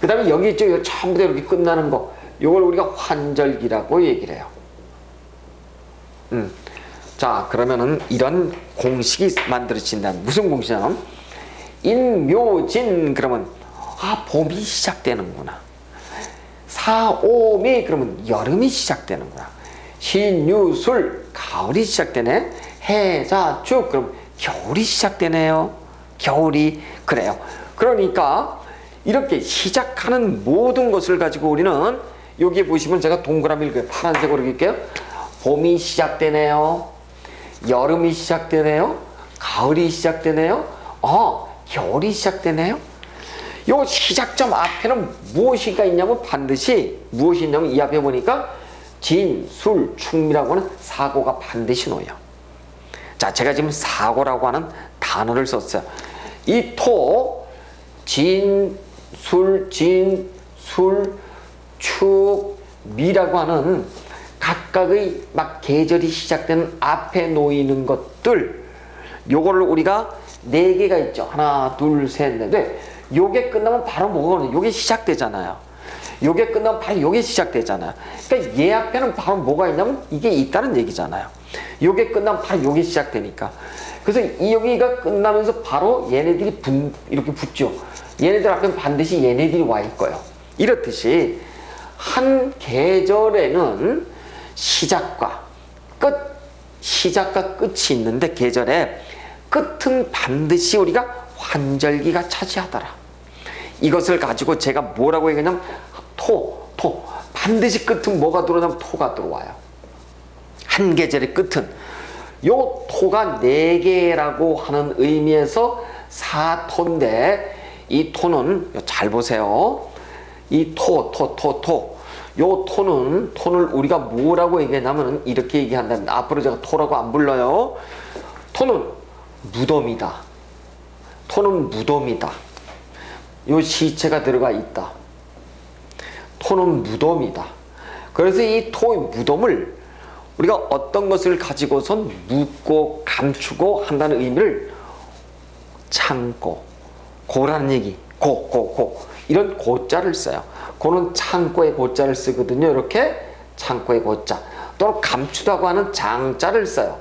S1: 그 다음에 여기 있죠. 전부 다 이렇게 끝나는 거. 요걸 우리가 환절기라고 얘기를 해요. 자, 그러면은 이런 공식이 만들어진다면 무슨 공식이냐면 인묘진 그러면 봄이 시작되는구나. 사오미 그러면 여름이 시작되는구나. 신유술 가을이 시작되네. 해자축 그럼 겨울이 시작되네요. 겨울이 그래요. 그러니까 이렇게 시작하는 모든 것을 가지고 우리는 여기 보시면 제가 동그라미를 파란색으로 그릴게요. 봄이 시작되네요. 여름이 시작되네요. 가을이 시작되네요. 겨울이 시작되네요. 요 시작점 앞에는 무엇이가 있냐면 반드시 무엇이 있냐면 이 앞에 보니까 진, 술, 충미라고 하는 사고가 반드시 놓여요. 자, 제가 지금 사고라고 하는 단어를 썼어요. 이 토, 진, 술, 축, 미라고 하는 각각의 막 계절이 시작되는 앞에 놓이는 것들, 요거를 우리가 4개가 있죠. 하나, 둘, 셋, 넷. 요게 끝나면 바로 뭐가 오는, 요게 시작되잖아요. 요게 끝나면 바로 요게 시작되잖아요. 그러니까 얘 앞에는 바로 뭐가 있냐면 이게 있다는 얘기잖아요. 요게 끝나면 바로 요게 시작되니까. 그래서 이 여기가 끝나면서 바로 얘네들이 이렇게 붙죠. 얘네들 앞에는 반드시 얘네들이 와 있고요. 이렇듯이 한 계절에는 시작과 끝이 있는데 계절에 끝은 반드시 우리가 환절기가 차지하더라. 이것을 가지고 제가 뭐라고 얘기하냐면 토. 반드시 끝은 뭐가 들어오냐면 토가 들어와요. 한 계절의 끝은. 요 토가 4개라고 하는 의미에서 사토인데 이 토는 잘 보세요. 이 요 토는 우리가 뭐라고 얘기하냐면 이렇게 얘기한다면 앞으로 제가 토라고 안 불러요. 토는 무덤이다. 요 시체가 들어가 있다. 토는 무덤이다. 그래서 이 토의 무덤을 우리가 어떤 것을 가지고선 묻고 감추고 한다는 의미를 창고, 고라는 얘기, 이런 고자를 써요. 고는 창고의 고자를 쓰거든요. 이렇게 창고의 고자. 또는 감추다고 하는 장자를 써요.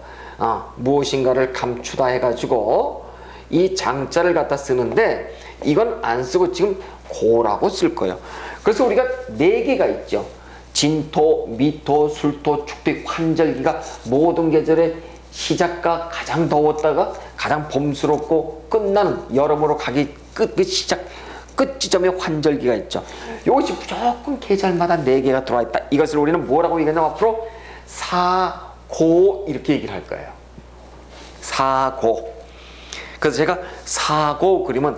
S1: 무엇인가를 감추다 해가지고 이 장자를 갖다 쓰는데 이건 안 쓰고 지금 고라고 쓸 거예요. 그래서 우리가 4개가 있죠. 진토, 미토, 술토, 축토, 환절기가 모든 계절의 시작과 가장 더웠다가 가장 봄스럽고 끝나는 여름으로 가기 끝 지점에 환절기가 있죠. 이것이 무조건 계절마다 4개가 들어와 있다. 이것을 우리는 뭐라고 얘기하냐면 앞으로 사고 이렇게 얘기를 할 거예요. 사고. 그래서 제가 사고 그리면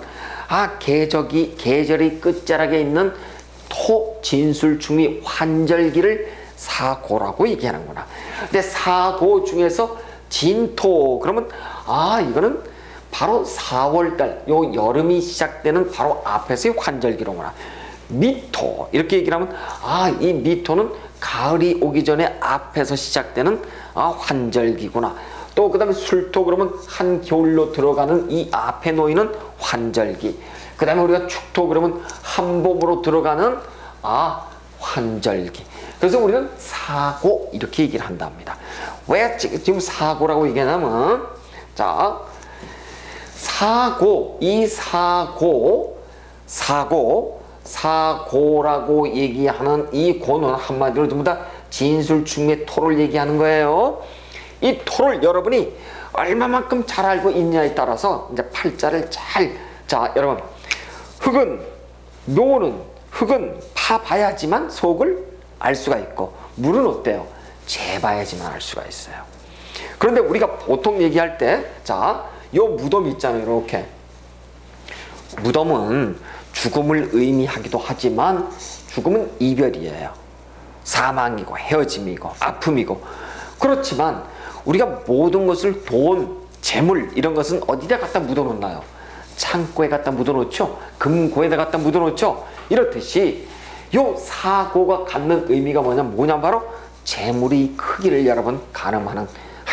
S1: 계절이 끝자락에 있는 토, 진술, 충미, 환절기를 사고라고 얘기하는구나. 근데 사고 중에서 진토 그러면 이거는 바로 4월달 요 여름이 시작되는 바로 앞에서의 환절기로구나. 미토 이렇게 얘기를 하면 이 미토는 가을이 오기 전에 앞에서 시작되는 환절기구나. 또 그 다음에 술토 그러면 한겨울로 들어가는 이 앞에 놓이는 환절기. 그 다음에 우리가 축토 그러면 한봄으로 들어가는 환절기. 그래서 우리는 사고 이렇게 얘기를 한답니다. 왜 지금 사고라고 얘기하냐면 자 사고 이 사고라고 얘기하는 이 고는 한마디로 전부 다 진술충의 토를 얘기하는 거예요. 이 토를 여러분이 얼마만큼 잘 알고 있냐에 따라서 이제 팔자를 자 여러분 흙은 파봐야지만 속을 알 수가 있고 물은 어때요? 재봐야지만 알 수가 있어요. 그런데 우리가 보통 얘기할 때 요 무덤 있잖아요. 이렇게 무덤은 죽음을 의미하기도 하지만 죽음은 이별이에요. 사망이고 헤어짐이고 아픔이고. 그렇지만 우리가 모든 것을 돈, 재물 이런 것은 어디다 갖다 묻어놓나요? 창고에 갖다 묻어놓죠. 금고에다 갖다 묻어놓죠. 이렇듯이 요 사고가 갖는 의미가 뭐냐면 바로 재물의 크기를 여러분 가늠하는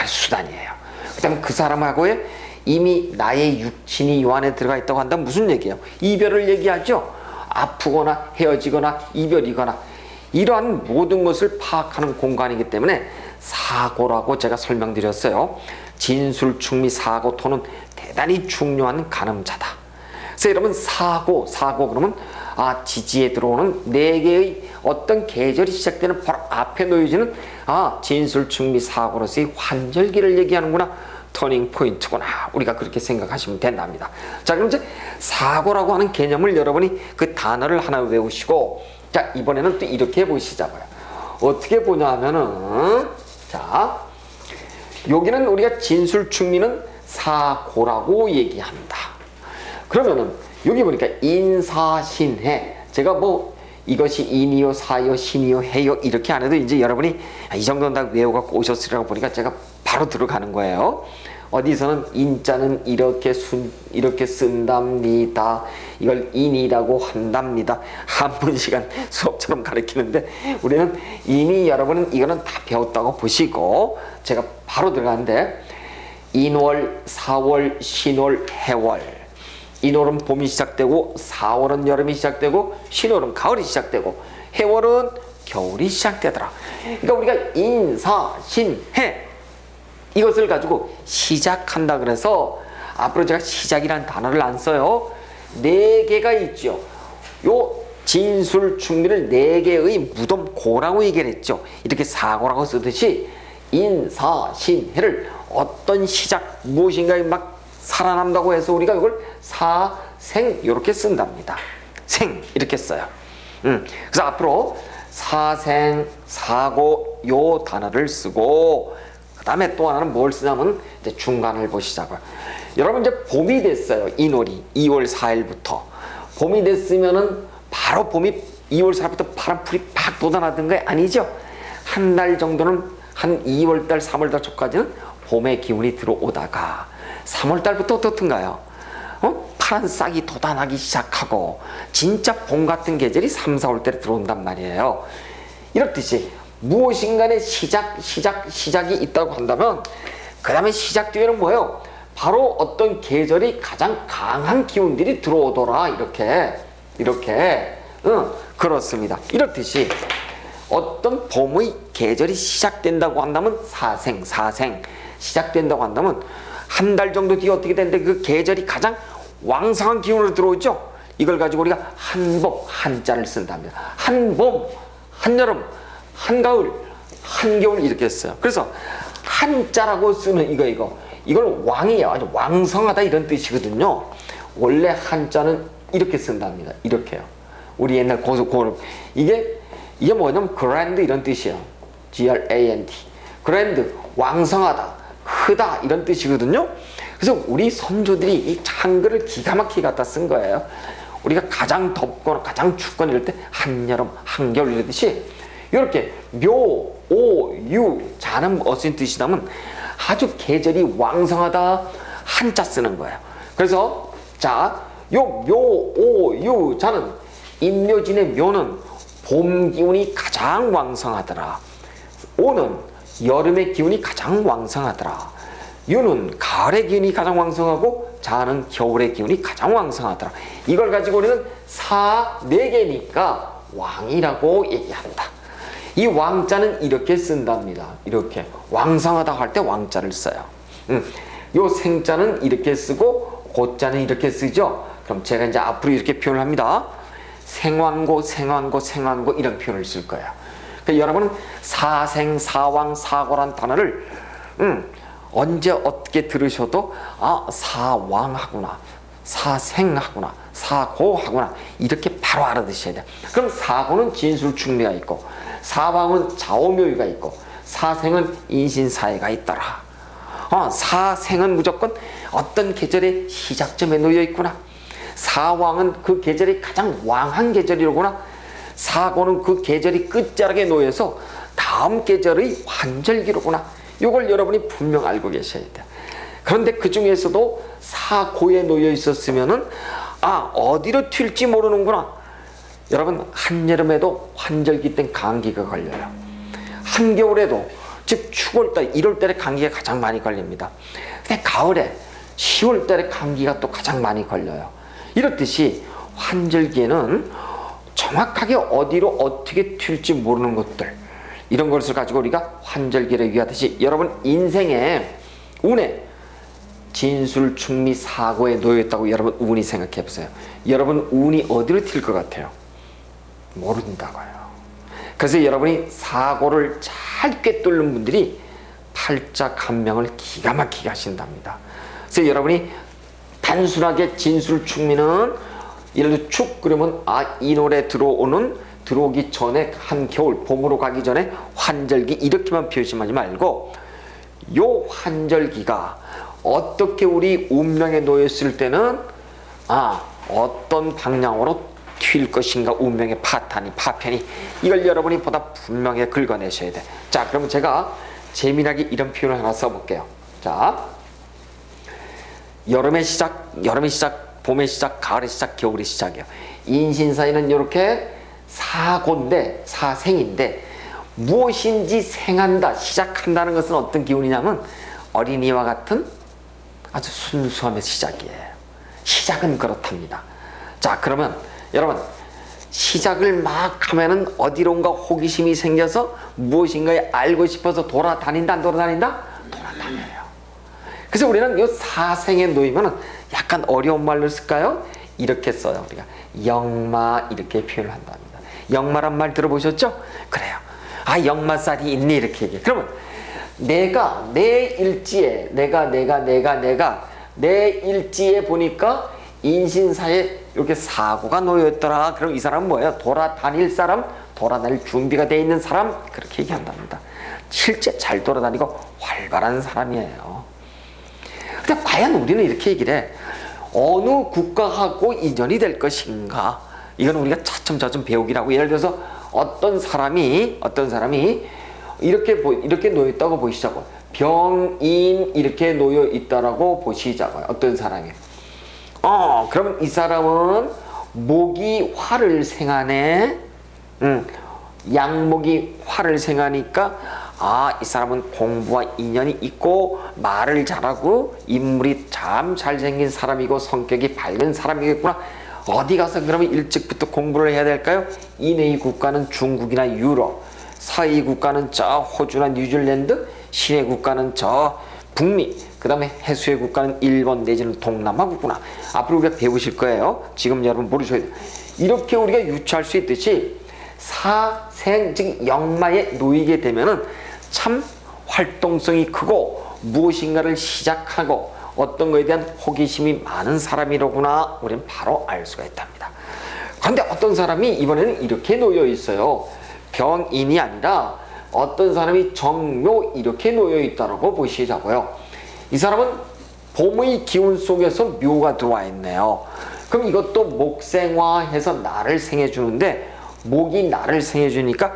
S1: 수단이에요. 그 다음에 그 사람하고의 이미 나의 육친이 요 안에 들어가 있다고 한다면 무슨 얘기예요? 이별을 얘기하죠. 아프거나 헤어지거나 이별이거나 이러한 모든 것을 파악하는 공간이기 때문에 사고라고 제가 설명드렸어요. 진술충미 사고토는 대단히 중요한 가늠자다. 그래서 여러분 사고 그러면 지지에 들어오는 4개의 어떤 계절이 시작되는 바로 앞에 놓여지는 진술충미 사고로서의 환절기를 얘기하는구나. 터닝 포인트구나. 우리가 그렇게 생각하시면 된답니다. 자, 그럼 이제 사고라고 하는 개념을 여러분이 그 단어를 하나 외우시고 자, 이번에는 또 이렇게 해보시자고요. 어떻게 보냐 하면은 자, 여기는 우리가 진술충미는 사고라고 얘기한다. 그러면은 여기 보니까 인사신해. 제가 이것이 인이요 사요 신이요 해요 이렇게 안 해도 이제 여러분이 이 정도는 다 외워갖고 오셨으리라고 보니까 제가 바로 들어가는 거예요. 어디서는 인자는 이렇게 쓴답니다. 이걸 인이라고 한답니다. 한문 시간 수업처럼 가르치는데 우리는 이미 여러분은 이거는 다 배웠다고 보시고 제가 바로 들어가는데 인월, 사월, 신월, 해월. 인월은 봄이 시작되고 사월은 여름이 시작되고 신월은 가을이 시작되고 해월은 겨울이 시작되더라. 그러니까 우리가 인사, 신, 해 이것을 가지고 시작한다 그래서 앞으로 제가 시작이라는 단어를 안 써요. 4개가 있죠. 요 진술충미를 4개의 무덤고라고 얘기를 했죠. 이렇게 사고라고 쓰듯이 인사, 신, 해를 어떤 시작 무엇인가에 막 살아남다고 해서 우리가 이걸 사생 이렇게 쓴답니다. 생 이렇게 써요. 그래서 앞으로 사생, 사고 요 단어를 쓰고 그 다음에 또 하나는 뭘 쓰냐면 이제 중간을 보시자고요. 여러분 이제 봄이 됐어요. 인월이 2월 4일부터 봄이 됐으면은 바로 봄이 2월 4일부터 파란풀이 팍 돋아나던 거 아니죠? 한 달 정도는 한 2월달 3월달 초까지는 봄의 기운이 들어오다가 3월달부터 어떻든가요? 파란 싹이 돋아나기 시작하고 진짜 봄 같은 계절이 3, 4월달에 들어온단 말이에요. 이렇듯이 무엇인가의 시작이 있다고 한다면 그 다음에 시작 뒤에는 뭐예요? 바로 어떤 계절이 가장 강한 기운들이 들어오더라. 이렇게 그렇습니다. 이렇듯이 어떤 봄의 계절이 시작된다고 한다면 사생 시작된다고 한다면 한 달 정도 뒤에 어떻게 되는데 그 계절이 가장 왕성한 기운으로 들어오죠. 이걸 가지고 우리가 한봄, 한자를 쓴답니다. 한봄, 한여름, 한가을, 한겨울 이렇게 했어요. 그래서 한자라고 쓰는 이걸 왕이에요. 아주 왕성하다 이런 뜻이거든요. 원래 한자는 이렇게 쓴답니다. 이렇게요. 우리 옛날 고급 이게 뭐냐면 그랜드 이런 뜻이에요. G-R-A-N-D. 그랜드, 왕성하다. 크다 이런 뜻이거든요. 그래서 우리 선조들이 이 한글을 기가 막히게 갖다 쓴 거예요. 우리가 가장 덥거나 가장 춥거나 이럴 때 한여름, 한겨울 이러듯이 이렇게 묘, 오, 유, 자는 무슨 뜻이냐면 아주 계절이 왕성하다 한자 쓰는 거예요. 그래서 자, 요 묘, 오, 유, 자는 임묘진의 묘는 봄 기운이 가장 왕성하더라. 오는 여름의 기운이 가장 왕성하더라. 유는 가을의 기운이 가장 왕성하고 자는 겨울의 기운이 가장 왕성하더라. 이걸 가지고 우리는 사, 네 개니까 왕이라고 얘기한다. 이 왕자는 이렇게 쓴답니다. 이렇게 왕성하다 할 때 왕자를 써요. 요 생자는 이렇게 쓰고 고자는 이렇게 쓰죠. 그럼 제가 이제 앞으로 이렇게 표현을 합니다. 생왕고, 생왕고, 생왕고 이런 표현을 쓸 거예요. 그러니까 여러분은 사생, 사왕, 사고란 단어를 언제 어떻게 들으셔도 아, 사왕하구나, 사생하구나, 사고하구나 이렇게 바로 알아두셔야 돼요. 그럼 사고는 진술충리가 있고, 사왕은 자오묘유가 있고, 사생은 인신사회가 있더라. 사생은 무조건 어떤 계절의 시작점에 놓여 있구나. 사왕은 그 계절이 가장 왕한 계절이로구나. 사고는 그 계절이 끝자락에 놓여서 다음 계절의 환절기로구나. 이걸 여러분이 분명 알고 계셔야 돼요. 그런데 그 중에서도 사고에 놓여 있었으면은 어디로 튈지 모르는구나. 여러분, 한여름에도 환절기 땐 감기가 걸려요. 한겨울에도 즉 6월달, 1월달에 감기가 가장 많이 걸립니다. 근데 가을에 10월달에 감기가 또 가장 많이 걸려요. 이렇듯이 환절기에는 정확하게 어디로 어떻게 튈지 모르는 것들, 이런 것을 가지고 우리가 환절기를 위하듯이 여러분 인생에 운에 진술충미 사고에 놓여있다고 여러분 운이 생각해 보세요. 여러분 운이 어디로 튈 것 같아요? 모른다고요. 그래서 여러분이 사고를 잘 꿰뚫는 분들이 팔자감명을 기가 막히게 하신답니다. 그래서 여러분이 단순하게 진술충미는 예를 들어 축 그러면 이 노래 들어오기 전에 한겨울, 봄으로 가기 전에 환절기 이렇게만 표시하지 말고 요 환절기가 어떻게 우리 운명에 놓였을 때는 어떤 방향으로 튈 것인가, 운명의 파편이 이걸 여러분이 보다 분명히 긁어내셔야 돼. 자, 그러면 제가 재미나게 이런 표현을 하나 써볼게요. 자, 여름의 시작, 봄의 시작, 가을의 시작, 겨울의 시작이에요. 인신사에는 이렇게 사고인데, 사생인데 무엇인지 생한다, 시작한다는 것은 어떤 기운이냐면 어린이와 같은 아주 순수함의 시작이에요. 시작은 그렇답니다. 자, 그러면 여러분 시작을 막 하면은 어디론가 호기심이 생겨서 무엇인가에 알고 싶어서 돌아다닌다, 안 돌아다닌다? 돌아다녀요. 그래서 우리는 이 사생에 놓이면은 약간 어려운 말로 쓸까요? 이렇게 써요. 우리가 역마 이렇게 표현을 한답니다. 역마란 말 들어보셨죠? 그래요. 역마살이 있네 이렇게 얘기해. 그러면 내가 내 일지에 내 일지에 보니까 인신사에 이렇게 사고가 놓여있더라. 그럼 이 사람은 뭐예요? 돌아다닐 사람, 돌아다닐 준비가 돼 있는 사람, 그렇게 얘기한답니다. 실제 잘 돌아다니고 활발한 사람이에요. 근데 과연 우리는 이렇게 얘기를 해. 어느 국가하고 인연이 될 것인가? 이건 우리가 차츰차츰 배우기라고. 예를 들어서 어떤 사람이 이렇게 놓여있다고 보시자고. 병인 이렇게 놓여있다라고 보시자고요. 어떤 사람이. 그러면 이 사람은 목이 화를 생하네. 양목이 화를 생하니까 이 사람은 공부와 인연이 있고 말을 잘하고 인물이 참 잘생긴 사람이고 성격이 밝은 사람이겠구나. 어디 가서 그러면 일찍부터 공부를 해야 될까요? 이내의 국가는 중국이나 유럽, 서의 국가는 저 호주나 뉴질랜드, 신의 국가는 저 북미, 그 다음에 해수의 국가는 일본 내지는 동남아구나. 앞으로 우리가 배우실 거예요. 지금 여러분 모르셔야 돼요. 이렇게 우리가 유추할 수 있듯이 사생, 즉 역마에 놓이게 되면은 참 활동성이 크고 무엇인가를 시작하고 어떤 것에 대한 호기심이 많은 사람이로구나. 우리는 바로 알 수가 있답니다. 그런데 어떤 사람이 이번에는 이렇게 놓여 있어요. 병인이 아니라 어떤 사람이 정묘 이렇게 놓여 있다고 보시자고요. 이 사람은 봄의 기운 속에서 묘가 들어와 있네요. 그럼 이것도 목생화해서 나를 생해주는데, 목이 나를 생해주니까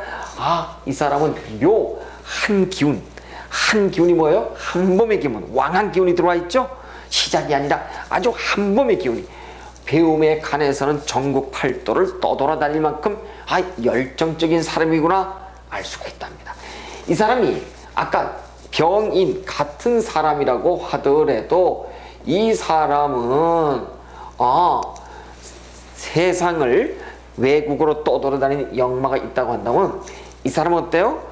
S1: 이 사람은 묘, 한 기운이 뭐예요? 한 봄의 기운, 왕한 기운이 들어와 있죠. 시작이 아니라 아주 한 봄의 기운이 배움의 간에서는 전국 팔도를 떠돌아다닐 만큼 열정적인 사람이구나 알 수가 있답니다. 이 사람이 아까 병인 같은 사람이라고 하더라도 이 사람은 세상을 외국으로 떠돌아다니는 역마가 있다고 한다면 이 사람은 어때요?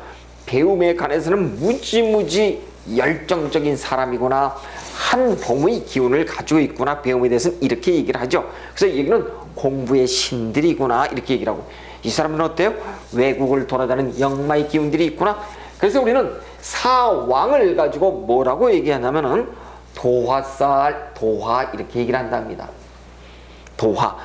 S1: 배움에 관해서는 무지무지 열정적인 사람이구나, 한 봄의 기운을 가지고 있구나, 배움에 대해서는 이렇게 얘기를 하죠. 그래서 여기는 공부의 신들이구나 이렇게 얘기를 하고, 이 사람은 어때요? 외국을 돌아다니는 역마의 기운들이 있구나. 그래서 우리는 사왕을 가지고 뭐라고 얘기하냐면은 도화살, 도화 이렇게 얘기를 한답니다. 도화.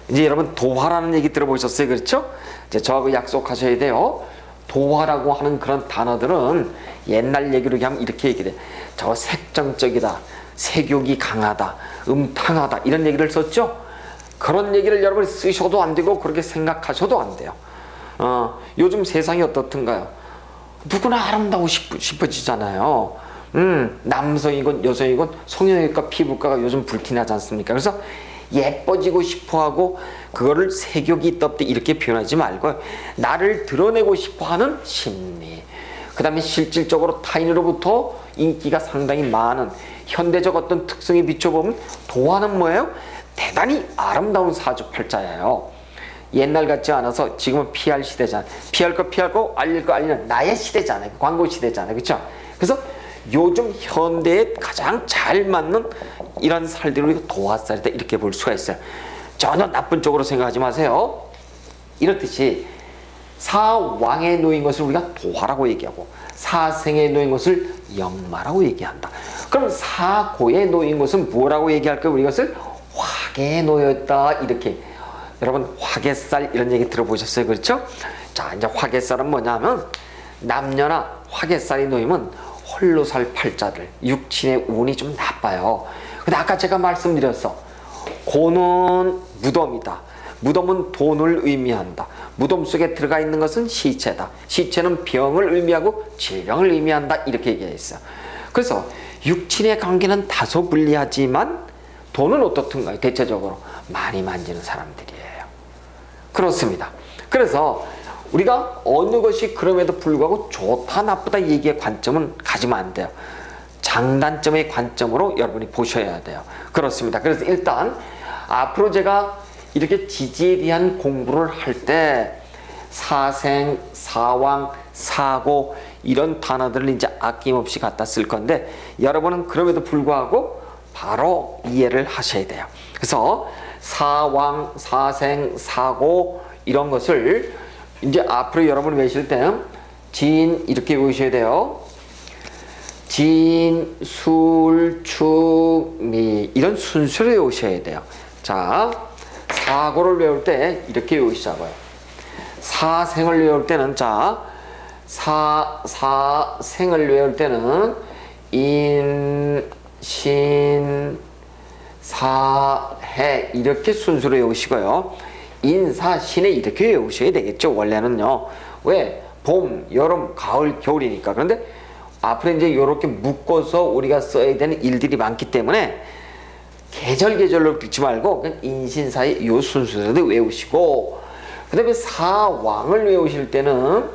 S1: 이제 여러분 도화라는 얘기 들어보셨어요? 그렇죠? 이제 저하고 약속하셔야 돼요. 도화라고 하는 그런 단어들은 옛날 얘기로 하면 이렇게 얘기해. 저 색정적이다, 색욕이 강하다, 음탕하다 이런 얘기를 썼죠? 그런 얘기를 여러분이 쓰셔도 안 되고 그렇게 생각하셔도 안 돼요. 요즘 세상이 어떻든가요? 누구나 아름다고 싶어지잖아요. 남성이건 여성이건 성형외과 피부과가 요즘 불티나지 않습니까? 그래서 예뻐지고 싶어하고 그거를 색욕이 있다 없다 이렇게 표현하지 말고 나를 드러내고 싶어하는 심리, 그 다음에 실질적으로 타인으로부터 인기가 상당히 많은 현대적 어떤 특성에 비춰보면 도화는 뭐예요? 대단히 아름다운 사주팔자예요. 옛날 같지 않아서 지금은 PR 시대잖아요. 피할 거 피하고 알릴 거 알리는 나의 시대잖아요. 광고 시대잖아요. 그렇죠? 그래서 요즘 현대에 가장 잘 맞는 이런 살들을 우리가 도화살이다 이렇게 볼 수가 있어요. 전혀 나쁜 쪽으로 생각하지 마세요. 이렇듯이 사왕에 놓인 것을 우리가 도화라고 얘기하고 사생에 놓인 것을 역마라고 얘기한다. 그럼 사고에 놓인 것은 뭐라고 얘기할까요? 우리 이것을 화계에 놓였다 이렇게. 여러분 화계살 이런 얘기 들어보셨어요? 그렇죠? 자, 이제 화계살은 뭐냐면 남녀나 화계살이 놓이면 홀로 살 팔자들 육친의 운이 좀 나빠요. 근데 아까 제가 말씀드렸어. 고는 무덤이다. 무덤은 돈을 의미한다. 무덤 속에 들어가 있는 것은 시체다. 시체는 병을 의미하고 질병을 의미한다. 이렇게 얘기했어요. 그래서 육친의 관계는 다소 불리하지만 돈은 어떻든가요? 대체적으로 많이 만지는 사람들이에요. 그렇습니다. 그래서 우리가 어느 것이 그럼에도 불구하고 좋다 나쁘다 얘기의 관점은 가지면 안 돼요. 장단점의 관점으로 여러분이 보셔야 돼요. 그렇습니다. 그래서 일단 앞으로 제가 이렇게 지지에 대한 공부를 할 때 사생, 사왕, 사고 이런 단어들을 이제 아낌없이 갖다 쓸 건데 여러분은 그럼에도 불구하고 바로 이해를 하셔야 돼요. 그래서 사왕, 사생, 사고 이런 것을 이제 앞으로 여러분이 외실 때는 진 이렇게 외우셔야 돼요. 진, 술, 축, 미 이런 순서로 외우셔야 돼요. 자, 사고를 외울 때 이렇게 외우시자고요. 사생을 외울 때는 자, 사생을 외울 때는 인, 신, 사해 이렇게 순서로 외우시고요. 인사, 신에 이렇게 외우셔야 되겠죠. 원래는요. 왜? 봄, 여름, 가을, 겨울이니까. 그런데 앞으로 이제 이렇게 묶어서 우리가 써야 되는 일들이 많기 때문에 계절로 듣지 말고 그냥 인신사의 이 순서대로 외우시고, 그 다음에 사왕을 외우실 때는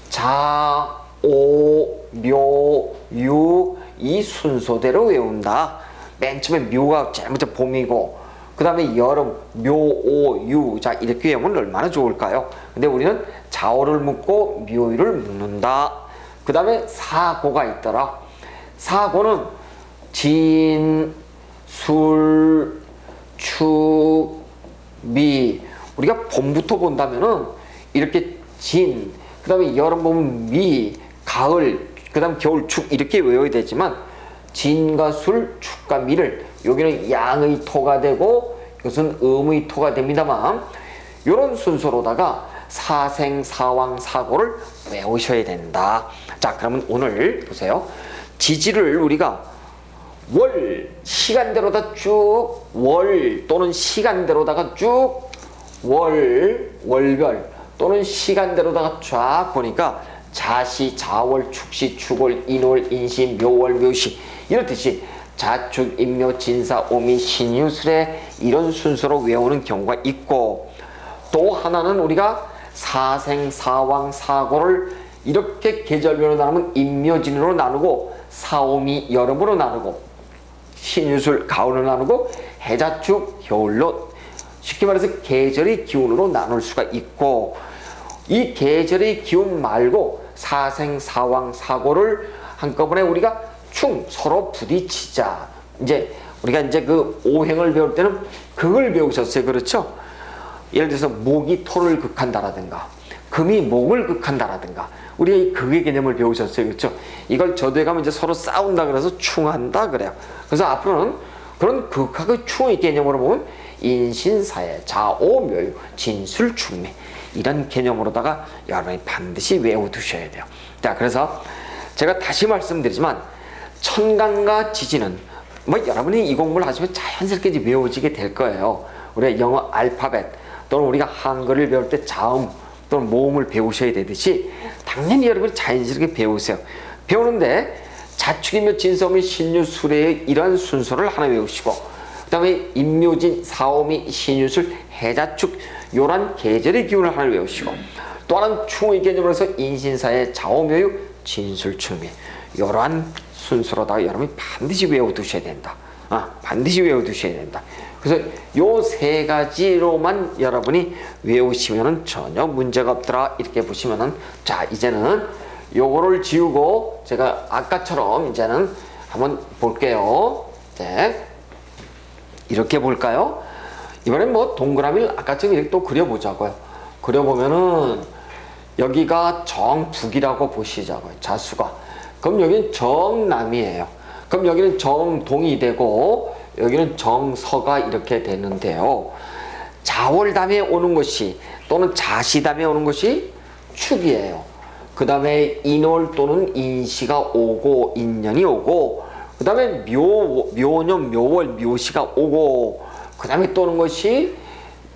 S1: 자, 오, 묘, 유 이 순서대로 외운다. 맨 처음에 묘가 제일 먼저 봄이고 그 다음에 여름, 묘, 오, 유. 자, 이렇게 외우면 얼마나 좋을까요? 근데 우리는 자오를 묶고 묘유를 묶는다. 그 다음에 사고가 있더라. 사고는 진, 술, 축, 미. 우리가 봄부터 본다면은 이렇게 진, 그 다음에 여름 보면 미, 가을, 그 다음 겨울 축 이렇게 외워야 되지만 진과 술, 축과 미를 여기는 양의 토가 되고 이것은 음의 토가 됩니다만 이런 순서로다가 사생, 사왕, 사고를 외우셔야 된다. 자, 그러면 오늘 보세요. 지지를 우리가 월, 시간대로다 쭉 월 또는 시간대로다가 쭉 월별 또는 시간대로다가 쫙 보니까 자시, 자월, 축시, 축월, 인월, 인시, 묘월, 묘시 이렇듯이 자축, 인묘, 진사, 오미, 신유술에 이런 순서로 외우는 경우가 있고, 또 하나는 우리가 사생, 사왕, 사고를 이렇게 계절별로 나누면 인묘진으로 나누고, 사오미 여름으로 나누고, 신유술 가을로 나누고, 해자축 겨울로, 쉽게 말해서 계절의 기운으로 나눌 수가 있고, 이 계절의 기운 말고 사생, 사왕, 사고를 한꺼번에 우리가 서로 부딪히자. 이제 우리가 이제 그 오행을 배울 때는 그걸 배우셨어요. 그렇죠? 예를 들어서 목이 토를 극한다라든가 금이 목을 극한다라든가 우리가 이 극의 개념을 배우셨어요. 그렇죠? 이걸 저도에 가면 이제 서로 싸운다 그래서 충한다 그래요. 그래서 앞으로는 그런 극하고 충의 개념으로 보면 인신사해, 자오묘유, 진술충매 이런 개념으로다가 여러분이 반드시 외워두셔야 돼요. 자, 그래서 제가 다시 말씀드리지만 천간과 지지는 뭐 여러분이 이 공부를 하시면 자연스럽게 이제 외워지게 될 거예요. 우리가 영어 알파벳 또는 우리가 한글을 배울 때 자음 또는 모음을 배우셔야 되듯이 당연히 여러분이 자연스럽게 배우세요. 배우는데 자축이며 진서미 신유술의 이러한 순서를 하나 외우시고, 그 다음에 인묘진, 사오미, 신유술, 해자축 요런 계절의 기운을 하나 외우시고, 또 하나는 충의 개념으로 해서 인신사의 자오묘유, 진술충미 이러한 순서로다가 여러분이 반드시 외워두셔야 된다. 반드시 외워두셔야 된다. 그래서 요 세 가지로만 여러분이 외우시면은 전혀 문제가 없더라. 이렇게 보시면은, 자, 이제는 요거를 지우고 제가 아까처럼 이제는 한번 볼게요. 네. 이렇게 볼까요? 이번엔 뭐 동그라미를 아까처럼 이렇게 또 그려보자고요. 그려보면은 여기가 정북이라고 보시자고요. 자수가. 그럼 여기는 정남이에요. 그럼 여기는 정동이 되고 여기는 정서가 이렇게 되는데요. 자월 다음에 오는 것이 또는 자시 다음에 오는 것이 축이에요. 그 다음에 인월 또는 인시가 오고 인년이 오고, 그 다음에 묘년, 묘월, 묘시가 오고, 그 다음에 또 오는 것이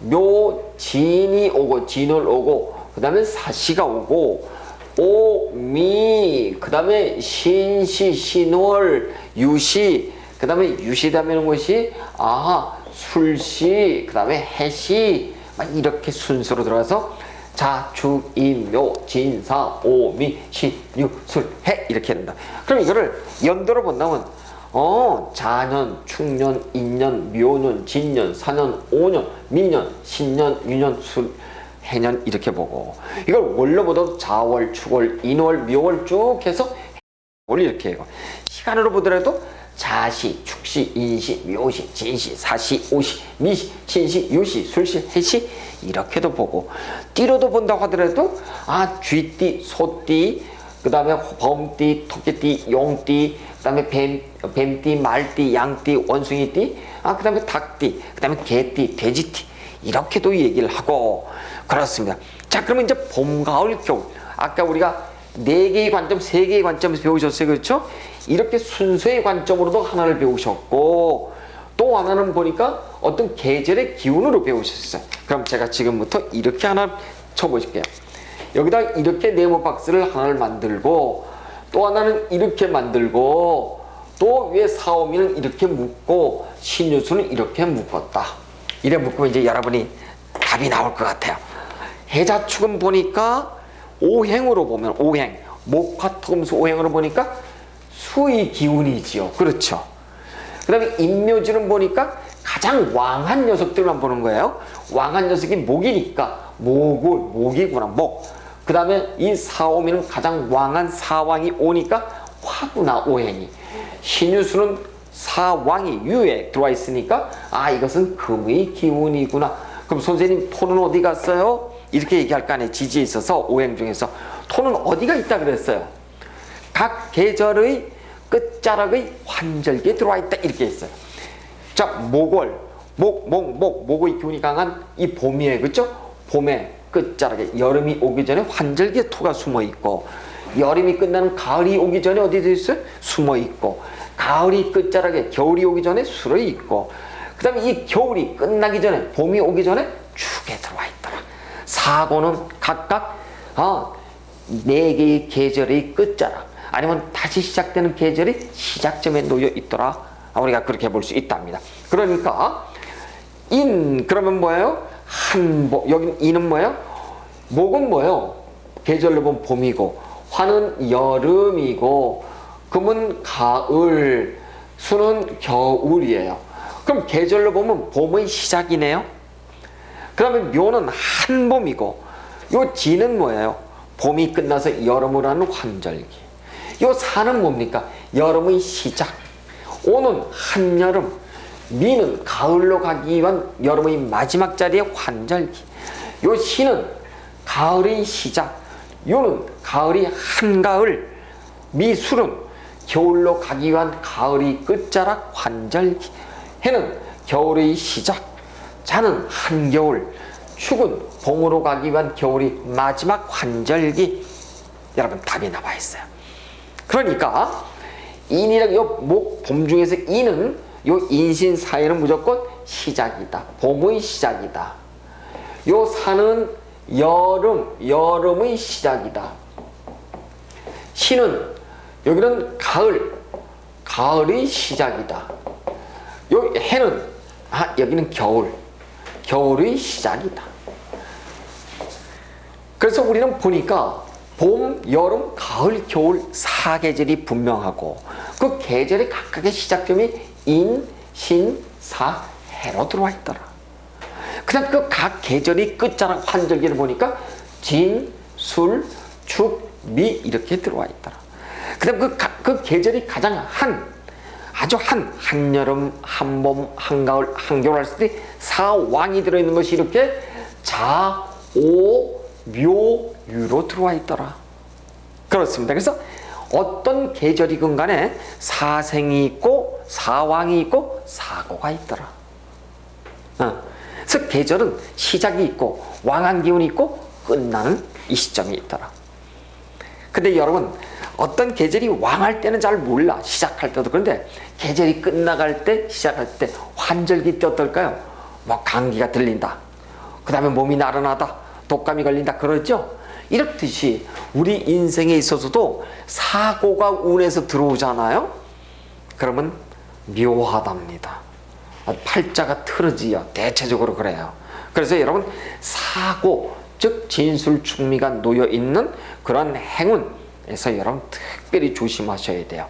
S1: 묘진이 오고 진월 오고, 그 다음에 사시가 오고, 오미, 그 다음에 신시, 신월, 유시, 그 다음에 유시 다음에 오는 것이 술시, 그 다음에 해시, 막 이렇게 순서로 들어가서 자축, 인묘, 진사, 오미, 신유술, 해 이렇게 된다. 그럼 이거를 연도로 본다면 자년, 축년, 인년, 묘년, 진년, 사년, 오년, 민년, 신년, 유년, 술, 해년 이렇게 보고, 이걸 월로 보도 자월, 축월, 인월, 묘월 쭉 해서 월 이렇게 해요. 시간으로 보더라도 자시, 축시, 인시, 묘시, 진시, 사시, 오시, 미시, 신시, 유시, 술시, 해시 이렇게도 보고, 띠로도 본다고 하더라도 쥐띠, 소띠, 그 다음에 범띠, 토끼띠, 용띠, 그 다음에 뱀띠, 말띠, 양띠, 원숭이띠, 그 다음에 닭띠, 그 다음에 개띠, 돼지띠 이렇게도 얘기를 하고 그렇습니다. 자, 그러면 이제 봄, 가을, 겨울 아까 우리가 4개의 관점, 3개의 관점에서 배우셨어요. 그렇죠? 이렇게 순서의 관점으로도 하나를 배우셨고, 또 하나는 보니까 어떤 계절의 기운으로 배우셨어요. 그럼 제가 지금부터 이렇게 하나 쳐보실게요. 여기다 이렇게 네모 박스를 하나를 만들고, 또 하나는 이렇게 만들고, 또 위에 사오미는 이렇게 묶고, 신유수는 이렇게 묶었다. 이래 묶으면 이제 여러분이 답이 나올 것 같아요. 해자축은 보니까 오행으로 보면 오행, 목화토금수 오행으로 보니까 수의 기운이지요. 그렇죠. 그 다음에 인묘지는 보니까 가장 왕한 녀석들만 보는 거예요. 왕한 녀석이 목이니까 목이구나, 목. 그 다음에 이 사오미는 가장 왕한 사왕이 오니까 화구나, 오행이. 신유수는 사왕이 유에 들어와 있으니까 이것은 금의 기운이구나. 그럼 선생님 토는 어디 갔어요? 이렇게 얘기할 거 아니에요. 지지에 있어서 오행 중에서 토는 어디가 있다 그랬어요? 각 계절의 끝자락의 환절기에 들어와 있다 이렇게 했어요. 자, 목월, 목의 기운이 강한 이 봄이에요. 그렇죠? 봄에 끝자락에 여름이 오기 전에 환절기에 토가 숨어 있고, 여름이 끝나는 가을이 오기 전에 어디 있어요? 숨어 있고, 가을이 끝자락에 겨울이 오기 전에 술에 있고, 그 다음에 이 겨울이 끝나기 전에 봄이 오기 전에 축에 들어와 있더라. 사고는 각각 4개의 계절의 끝자락 아니면 다시 시작되는 계절이 시작점에 놓여 있더라. 우리가 그렇게 볼 수 있답니다. 그러니까 그러면 뭐예요? 여기 이는 뭐예요? 목은 뭐예요? 계절로 보면 봄이고, 화는 여름이고, 금은 가을, 수는 겨울이에요. 그럼 계절로 보면 봄의 시작이네요. 그러면 묘는 한봄이고, 요 지는 뭐예요? 봄이 끝나서 여름을 하는 환절기. 요 사는 뭡니까? 여름의 시작. 오는 한여름, 미는 가을로 가기 위한 여름의 마지막 자리의 환절기. 요 시는 가을의 시작, 요는 가을이 한가을, 미술은 겨울로 가기 위한 가을이 끝자락 환절기. 해는 겨울의 시작, 자는 한겨울, 축은 봄으로 가기 위한 겨울이 마지막 환절기. 여러분 답이 나와 있어요. 그러니까 인이랑 봄 중에서 인은 요 인신 사회는 무조건 시작이다. 봄의 시작이다. 요 사는 여름의 시작이다. 시는 여기는 가을의 시작이다. 요 해는 여기는 겨울의 시작이다. 그래서 우리는 보니까 봄, 여름, 가을, 겨울 4계절이 분명하고 그 계절의 각각의 시작점이 인, 신, 사, 해로 들어와 있더라. 그 다음 그 각 계절이 끝자락 환절기를 보니까 진, 술, 축, 미 이렇게 들어와 있더라. 그 다음 그 계절이 가장 아주 한여름, 한봄, 한가을, 한겨울 했을 때 사왕이 들어있는 것이 이렇게 자, 오, 묘, 유로 들어와 있더라. 그렇습니다. 그래서 어떤 계절이건 간에 사생이 있고 사왕이 있고 사고가 있더라. 그래서 계절은 시작이 있고 왕한 기운이 있고 끝나는 이 시점이 있더라. 근데 여러분 어떤 계절이 왕할 때는 잘 몰라. 시작할 때도. 그런데 계절이 끝나갈 때 시작할 때 환절기 때 어떨까요? 뭐 감기가 들린다, 그 다음에 몸이 나른하다, 독감이 걸린다 그러죠. 이렇듯이 우리 인생에 있어서도 사고가 운에서 들어오잖아요. 그러면 묘하답니다. 팔자가 틀어지요. 대체적으로 그래요. 그래서 여러분 사고 즉 진술충미가 놓여있는 그런 행운에서 여러분 특별히 조심하셔야 돼요.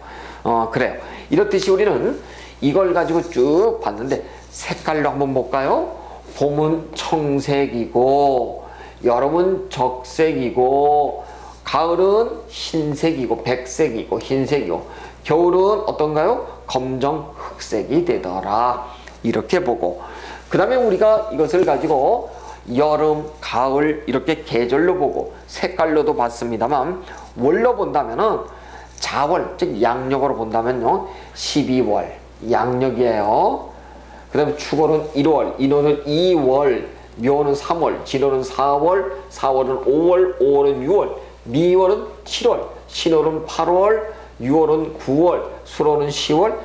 S1: 그래요. 이렇듯이 우리는 이걸 가지고 쭉 봤는데 색깔로 한번 볼까요? 봄은 청색이고 여름은 적색이고 가을은 흰색이고 백색이고 흰색이고 겨울은 어떤가요? 검정 흑색이 되더라. 이렇게 보고 그 다음에 우리가 이것을 가지고 여름, 가을 이렇게 계절로 보고 색깔로도 봤습니다만 월로 본다면은 자월 즉 양력으로 본다면요 12월 양력이에요. 그 다음에 축월은 1월, 인월은 2월, 묘는 3월, 진월은 4월, 4월은 5월, 5월은 6월, 미월은 7월, 신월은 8월, 6월은 9월, 수월은 10월,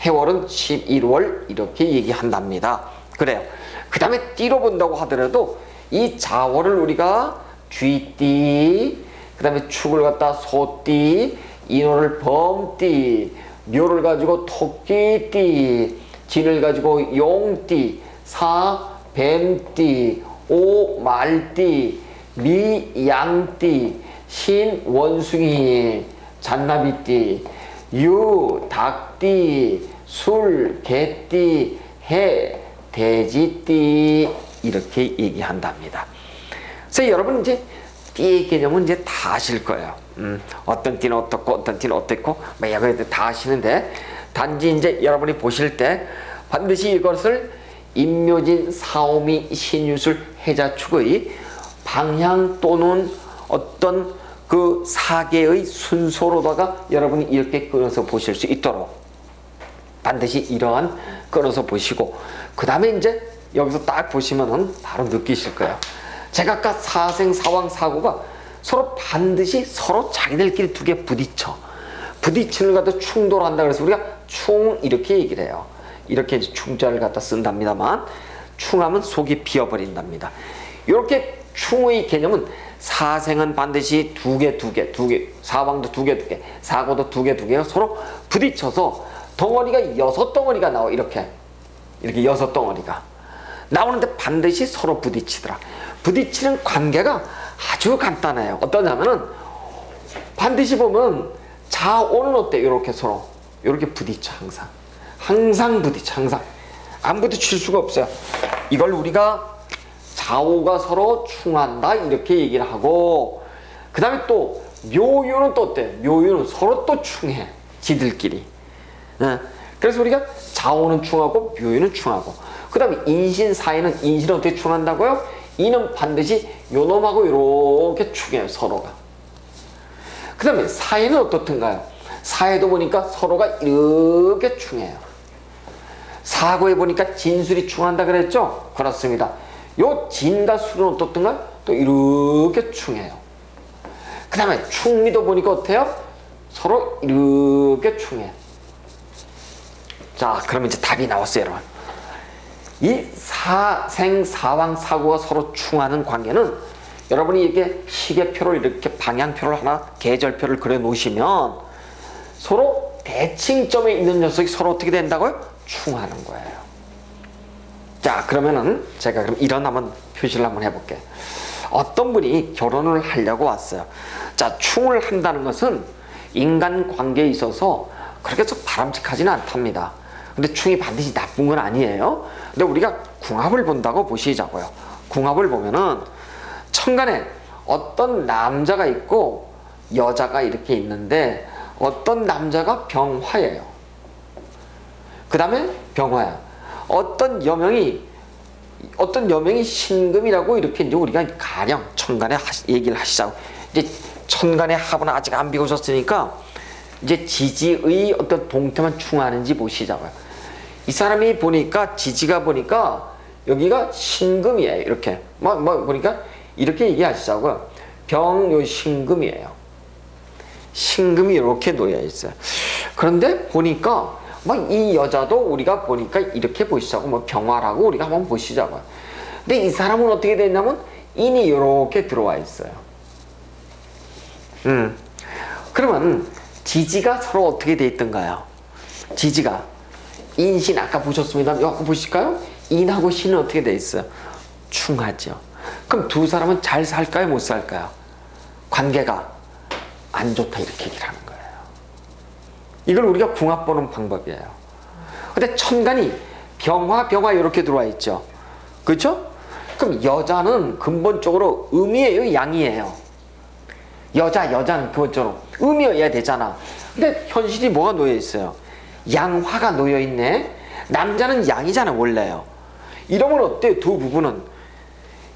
S1: 해월은 11월 이렇게 얘기한답니다. 그래요. 그 다음에 띠로 본다고 하더라도 이 자월을 우리가 쥐띠, 그 다음에 축을 갖다 소띠, 인월을 범띠, 묘를 가지고 토끼띠, 진을 가지고 용띠, 사 뱀띠, 오 말띠, 미 양띠, 신 원숭이, 잔나비띠, 유 닭띠, 술 개띠, 해 돼지띠 이렇게 얘기한답니다. 그래서 여러분 이제 띠의 개념은 이제 다 아실 거예요. 어떤 띠는 어떻고 어떤 띠는 어떻고 뭐 이거 다 아시는데 단지 이제 여러분이 보실 때 반드시 이것을 임묘진, 사오미, 신유술, 해자축의 방향 또는 어떤 그 사계의 순서로다가 여러분이 이렇게 끊어서 보실 수 있도록 반드시 이러한 끊어서 보시고 그 다음에 이제 여기서 딱 보시면은 바로 느끼실 거예요. 제가 아까 사생, 사왕, 사고가 서로 반드시 서로 자기들끼리 두 개 부딪히는 걸 갖다 충돌한다 그래서 우리가 충 이렇게 얘기를 해요. 이렇게 이제 충자를 갖다 쓴답니다만 충하면 속이 비어버린답니다. 이렇게 충의 개념은 사생은 반드시 두 개, 사왕도 두 개, 사고도 두 개 서로 부딪혀서 덩어리가 6덩어리가 나와. 이렇게 6덩어리가 나오는데 반드시 서로 부딪히더라. 부딪히는 관계가 아주 간단해요. 어떠냐면은 반드시 보면 좌오는 어때? 이렇게 서로 이렇게 부딪혀. 항상 부딪혀. 항상 안 부딪힐 수가 없어요. 이걸 우리가 좌오가 서로 충한다 이렇게 얘기를 하고, 그 다음에 또 묘유는 또 어때? 묘유는 서로 또 충해. 지들끼리. 그래서 우리가 좌오는 충하고 묘유는 충하고, 그 다음에 인신 사이는, 인신은 어떻게 충한다고요? 이는 반드시 요놈하고 이렇게 충해요. 서로가. 그 다음에 사이는 어떻든가요? 사이도 보니까 서로가 이렇게 충해요. 사고에 보니까 진술이 충한다 그랬죠? 그렇습니다. 요 진과 술은 어떻든가요? 또 이렇게 충해요. 그 다음에 충미도 보니까 어때요? 서로 이렇게 충해요. 자, 그러면 이제 답이 나왔어요, 여러분. 이 사생사왕 사고가 서로 충하는 관계는, 여러분이 이렇게 시계표를 이렇게 방향표를 하나, 계절표를 그려 놓으시면 서로 대칭점에 있는 녀석이 서로 어떻게 된다고요? 충하는 거예요. 자, 그러면은 제가 그럼 이런 한번 표시를 한번 해볼게요. 어떤 분이 결혼을 하려고 왔어요. 자, 충을 한다는 것은 인간 관계에 있어서 그렇게 썩 바람직하지는 않답니다. 근데 충이 반드시 나쁜 건 아니에요. 근데 우리가 궁합을 본다고 보시자고요. 궁합을 보면은 천간에 어떤 남자가 있고 여자가 이렇게 있는데, 어떤 남자가 병화예요. 그 다음에 병화야. 어떤 여명이 신금이라고 이렇게 이제 우리가 가령 천간에 얘기를 하시자고. 이제 천간의 합은 아직 안 배우셨으니까 이제 지지의 어떤 동태만 충하는지 보시자고요. 이 사람이 보니까, 지지가 보니까 여기가 신금이에요. 이렇게 보니까 이렇게 얘기하시자고요. 병요 신금이에요. 신금이 이렇게 놓여 있어요. 그런데 보니까 이 여자도 우리가 보니까 이렇게 보시자고, 병화라고 우리가 한번 보시자고요. 근데 이 사람은 어떻게 됐냐면 인이 이렇게 들어와 있어요. 그러면 지지가 서로 어떻게 돼 있던가요? 지지가 인신 아까 보셨습니다. 이거 보실까요? 인하고 신은 어떻게 돼 있어요? 충하죠. 그럼 두 사람은 잘 살까요? 못 살까요? 관계가 안 좋다 이렇게 얘기를 하는 거예요. 이걸 우리가 궁합 보는 방법이에요. 근데 천간이 병화 이렇게 들어와 있죠. 그렇죠? 그럼 여자는 근본적으로 음이에요, 양이에요? 여자는 근본적으로 음이어야 되잖아. 근데 현실이 뭐가 놓여 있어요? 양화가 놓여 있네. 남자는 양이잖아 원래요. 이러면 어때요? 두 부부는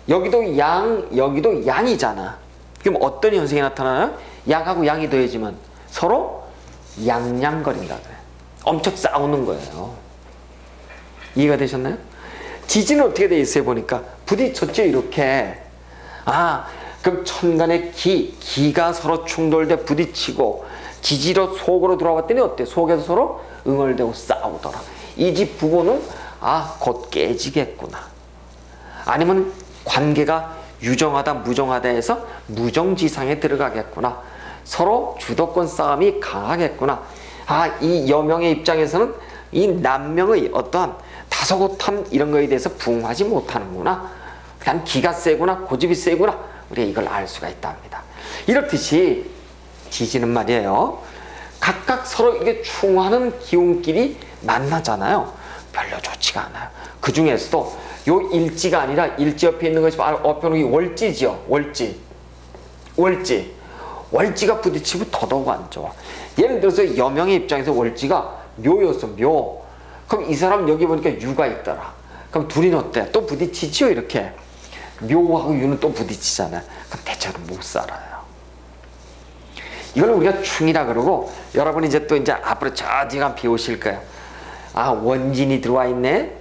S1: 여기도 양, 여기도 양이잖아. 그럼 어떤 현상이 나타나요? 양하고 양이 더해지면 서로 양양거린다 그래. 엄청 싸우는 거예요. 이해가 되셨나요? 지지는 어떻게 돼 있어요? 보니까 부딪혔죠 이렇게. 그럼 천간에 기가 서로 충돌돼 부딪히고, 지지로 속으로 들어왔더니 어때? 속에서 서로 응얼대고 싸우더라. 이 집 부부는 곧 깨지겠구나. 아니면 관계가 유정하다 무정하다 해서 무정지상에 들어가겠구나. 서로 주도권 싸움이 강하겠구나. 이 여명의 입장에서는 이 남명의 어떠한 다소곳함 이런 거에 대해서 부응하지 못하는구나. 그냥 기가 세구나, 고집이 세구나. 우리가 이걸 알 수가 있답니다. 이렇듯이 지지는 말이에요. 각각 서로 이게 충하는 기운끼리 만나잖아요. 별로 좋지가 않아요. 그 중에서도 요 일지가 아니라 일지 옆에 있는 것이 바로 옆에는 월지지요. 월지가 부딪히면 더더욱 안 좋아. 예를 들어서 여명의 입장에서 월지가 묘였어, 묘. 그럼 이 사람 여기 보니까 유가 있더라. 그럼 둘이 어때? 또 부딪히지요, 이렇게. 묘하고 유는 또 부딪히잖아요. 그럼 대체로 못 살아요. 이걸 우리가 충이라 그러고, 여러분이 이제 또 이제 앞으로 저 뒤가 비오실 거예요. 원진이 들어와 있네?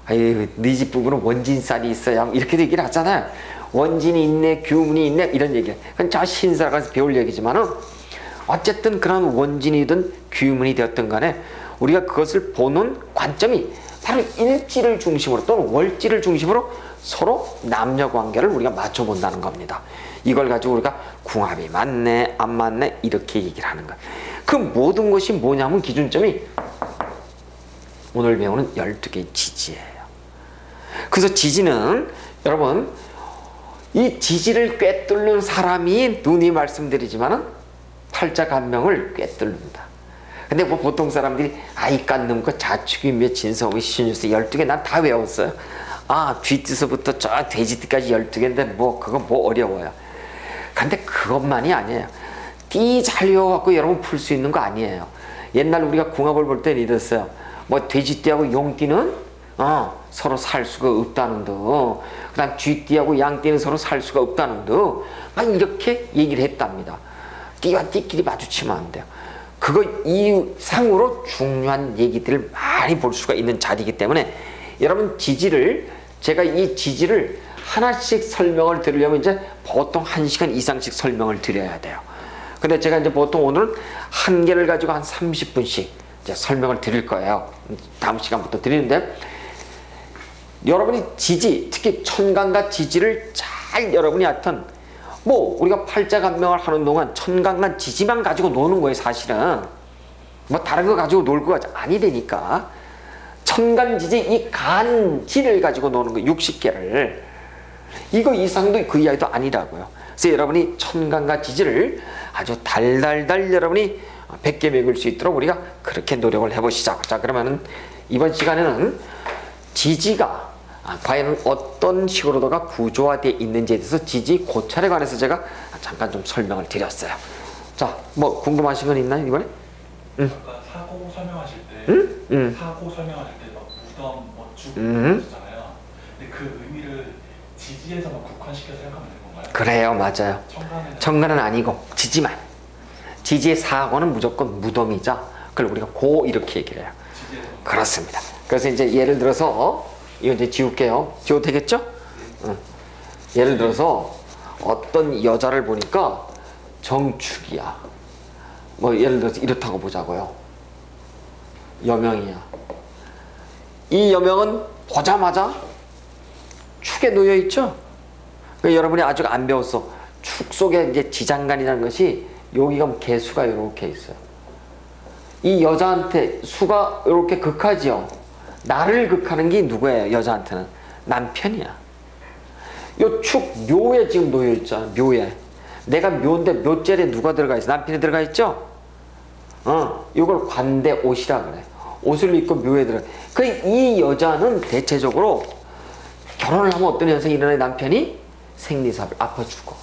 S1: 아유, 네 집 부부는 원진살이 있어야 이렇게 얘기를 하잖아요. 원진이 있네, 규문이 있네, 이런 얘기. 그건 저 신사가 가서 배울 얘기지만은, 어쨌든 그런 원진이든 규문이 되었든 간에 우리가 그것을 보는 관점이 바로 일지를 중심으로 또는 월지를 중심으로 서로 남녀 관계를 우리가 맞춰본다는 겁니다. 이걸 가지고 우리가 궁합이 맞네 안 맞네 이렇게 얘기를 하는 거예요. 그 모든 것이 뭐냐면 기준점이 오늘 배우는 12개의 지지예요. 그래서 지지는 여러분 이 지지를 꿰뚫는 사람이 눈이 말씀드리지만은 팔자간명을 꿰뚫는다. 근데 뭐 보통 사람들이 아이 깐놈 거 자축인묘 진성의 신유수 12개 난 다 외웠어요. 아 쥐띠서부터 저 돼지띠까지 12개인데 뭐 그건 뭐 어려워요. 근데 그것만이 아니에요. 띠 잘 외워갖고 여러분 풀 수 있는 거 아니에요. 옛날 우리가 궁합을 볼 때는 이랬어요. 뭐 돼지띠하고 용띠는 서로 살 수가 없다는 등, 그 다음 쥐띠하고 양띠는 서로 살 수가 없다는 등, 막 이렇게 얘기를 했답니다. 띠와 띠끼리 마주치면 안 돼요. 그거 이상으로 중요한 얘기들을 많이 볼 수가 있는 자리이기 때문에 여러분 지지를, 제가 이 지지를 하나씩 설명을 드리려면 이제 보통 1시간 이상씩 설명을 드려야 돼요. 근데 제가 이제 보통 오늘은 한 개를 가지고 한 30분씩 이제 설명을 드릴 거예요. 다음 시간부터 드리는데, 여러분이 지지, 특히 천간과 지지를 잘 여러분이 하여튼 뭐 우리가 팔자간명을 하는 동안 천간과 지지만 가지고 노는 거예요. 사실은 뭐 다른 거 가지고 놀 거가 아니되니까 천간지지 이 간지를 가지고 노는 거 60개를, 이거 이상도 그 이하도 아니라고요. 그래서 여러분이 천간과 지지를 아주 달달달 여러분이 100개 먹을 수 있도록 우리가 그렇게 노력을 해보시자. 자, 그러면은 이번 시간에는 지지가 과연 어떤 식으로다가 구조화되어 있는지에 대해서 지지 고찰에 관해서 제가 잠깐 좀 설명을 드렸어요. 자, 뭐 궁금하신 건 있나요 이번에?
S2: 아까 사고 설명하실 때 사고 설명하실 때 막 무덤, 뭐 죽음 하셨잖아요. 근데 그 의미를 지지에서만 국한시켜서 생각하면 되는 건가요?
S1: 그래요, 맞아요. 천간은 아니고 지지만. 지지의 사고는 무조건 무덤이자 그걸 우리가 고 이렇게 얘기를 해요. 그렇습니다. 그래서 이제 예를 들어서 이거 이제 지울게요. 지워도 되겠죠? 예를 들어서 어떤 여자를 보니까 정축이야. 뭐 예를 들어서 이렇다고 보자고요. 여명이야. 이 여명은 보자마자 축에 놓여 있죠? 그러니까 여러분이 아직 안 배웠어. 축 속에 이제 지장간이라는 것이 여기가 개수가 이렇게 있어요. 이 여자한테 수가 이렇게 극하지요. 나를 극하는 게 누구예요? 여자한테는 남편이야. 요 축 묘에 지금 놓여 있잖아. 묘에. 내가 묘인데 묘절에 누가 들어가 있어? 남편이 들어가 있죠? 이걸 관대 옷이라 그래. 옷을 입고 묘에 들어가. 그 이 여자는 대체적으로 결혼을 하면 어떤 현상이 일어나요? 남편이 생리사를 아파 죽어.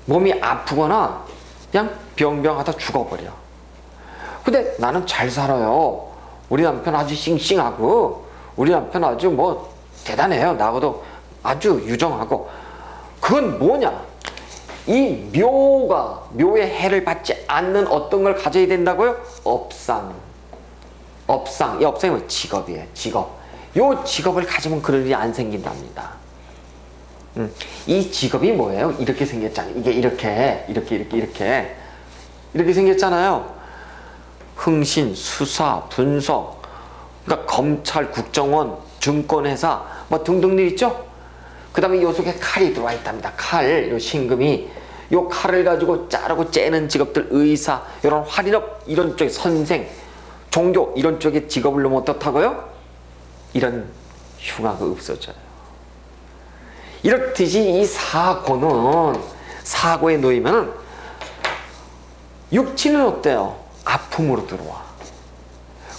S1: 몸이 아프거나 그냥 병병하다 죽어버려. 근데 나는 잘 살아요. 우리 남편 아주 싱싱하고 우리 남편 아주 뭐 대단해요. 나하고도 아주 유정하고. 그건 뭐냐? 이 묘의 해를 받지 않는 어떤 걸 가져야 된다고요? 업상. 이 업상이 뭐 직업이에요. 직업. 요 직업을 가지면 그런 일이 안 생긴답니다. 이 직업이 뭐예요? 이렇게 생겼잖아요. 이게 이렇게 생겼잖아요. 흥신, 수사, 분석, 그러니까 검찰, 국정원, 증권회사 뭐 등등 일 있죠? 그 다음에 요 속에 칼이 들어와 있답니다. 칼, 요 신금이. 요 칼을 가지고 자르고 째는 직업들, 의사, 이런 활인업, 이런 쪽에 선생, 종교, 이런 쪽에 직업을 놓으면 어떻다고요? 이런 흉화가 없어져요. 이렇듯이 이 사고에 놓이면은 육친은 어때요? 아픔으로 들어와.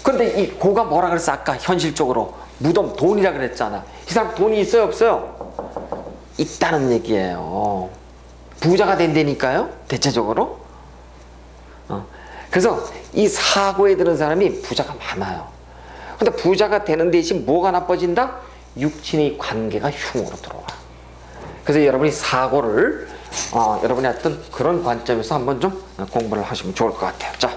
S1: 근데 이 고가 뭐라 그랬어? 아까 현실적으로 무덤, 돈이라 그랬잖아. 이 사람 돈이 있어요, 없어요? 있다는 얘기예요. 부자가 된다니까요, 대체적으로. 그래서 이 사고에 드는 사람이 부자가 많아요. 근데 부자가 되는 대신 뭐가 나빠진다? 육친의 관계가 흉으로 들어와. 그래서 여러분이 사고를 여러분이 어떤 그런 관점에서 한번 좀 공부를 하시면 좋을 것 같아요. 자,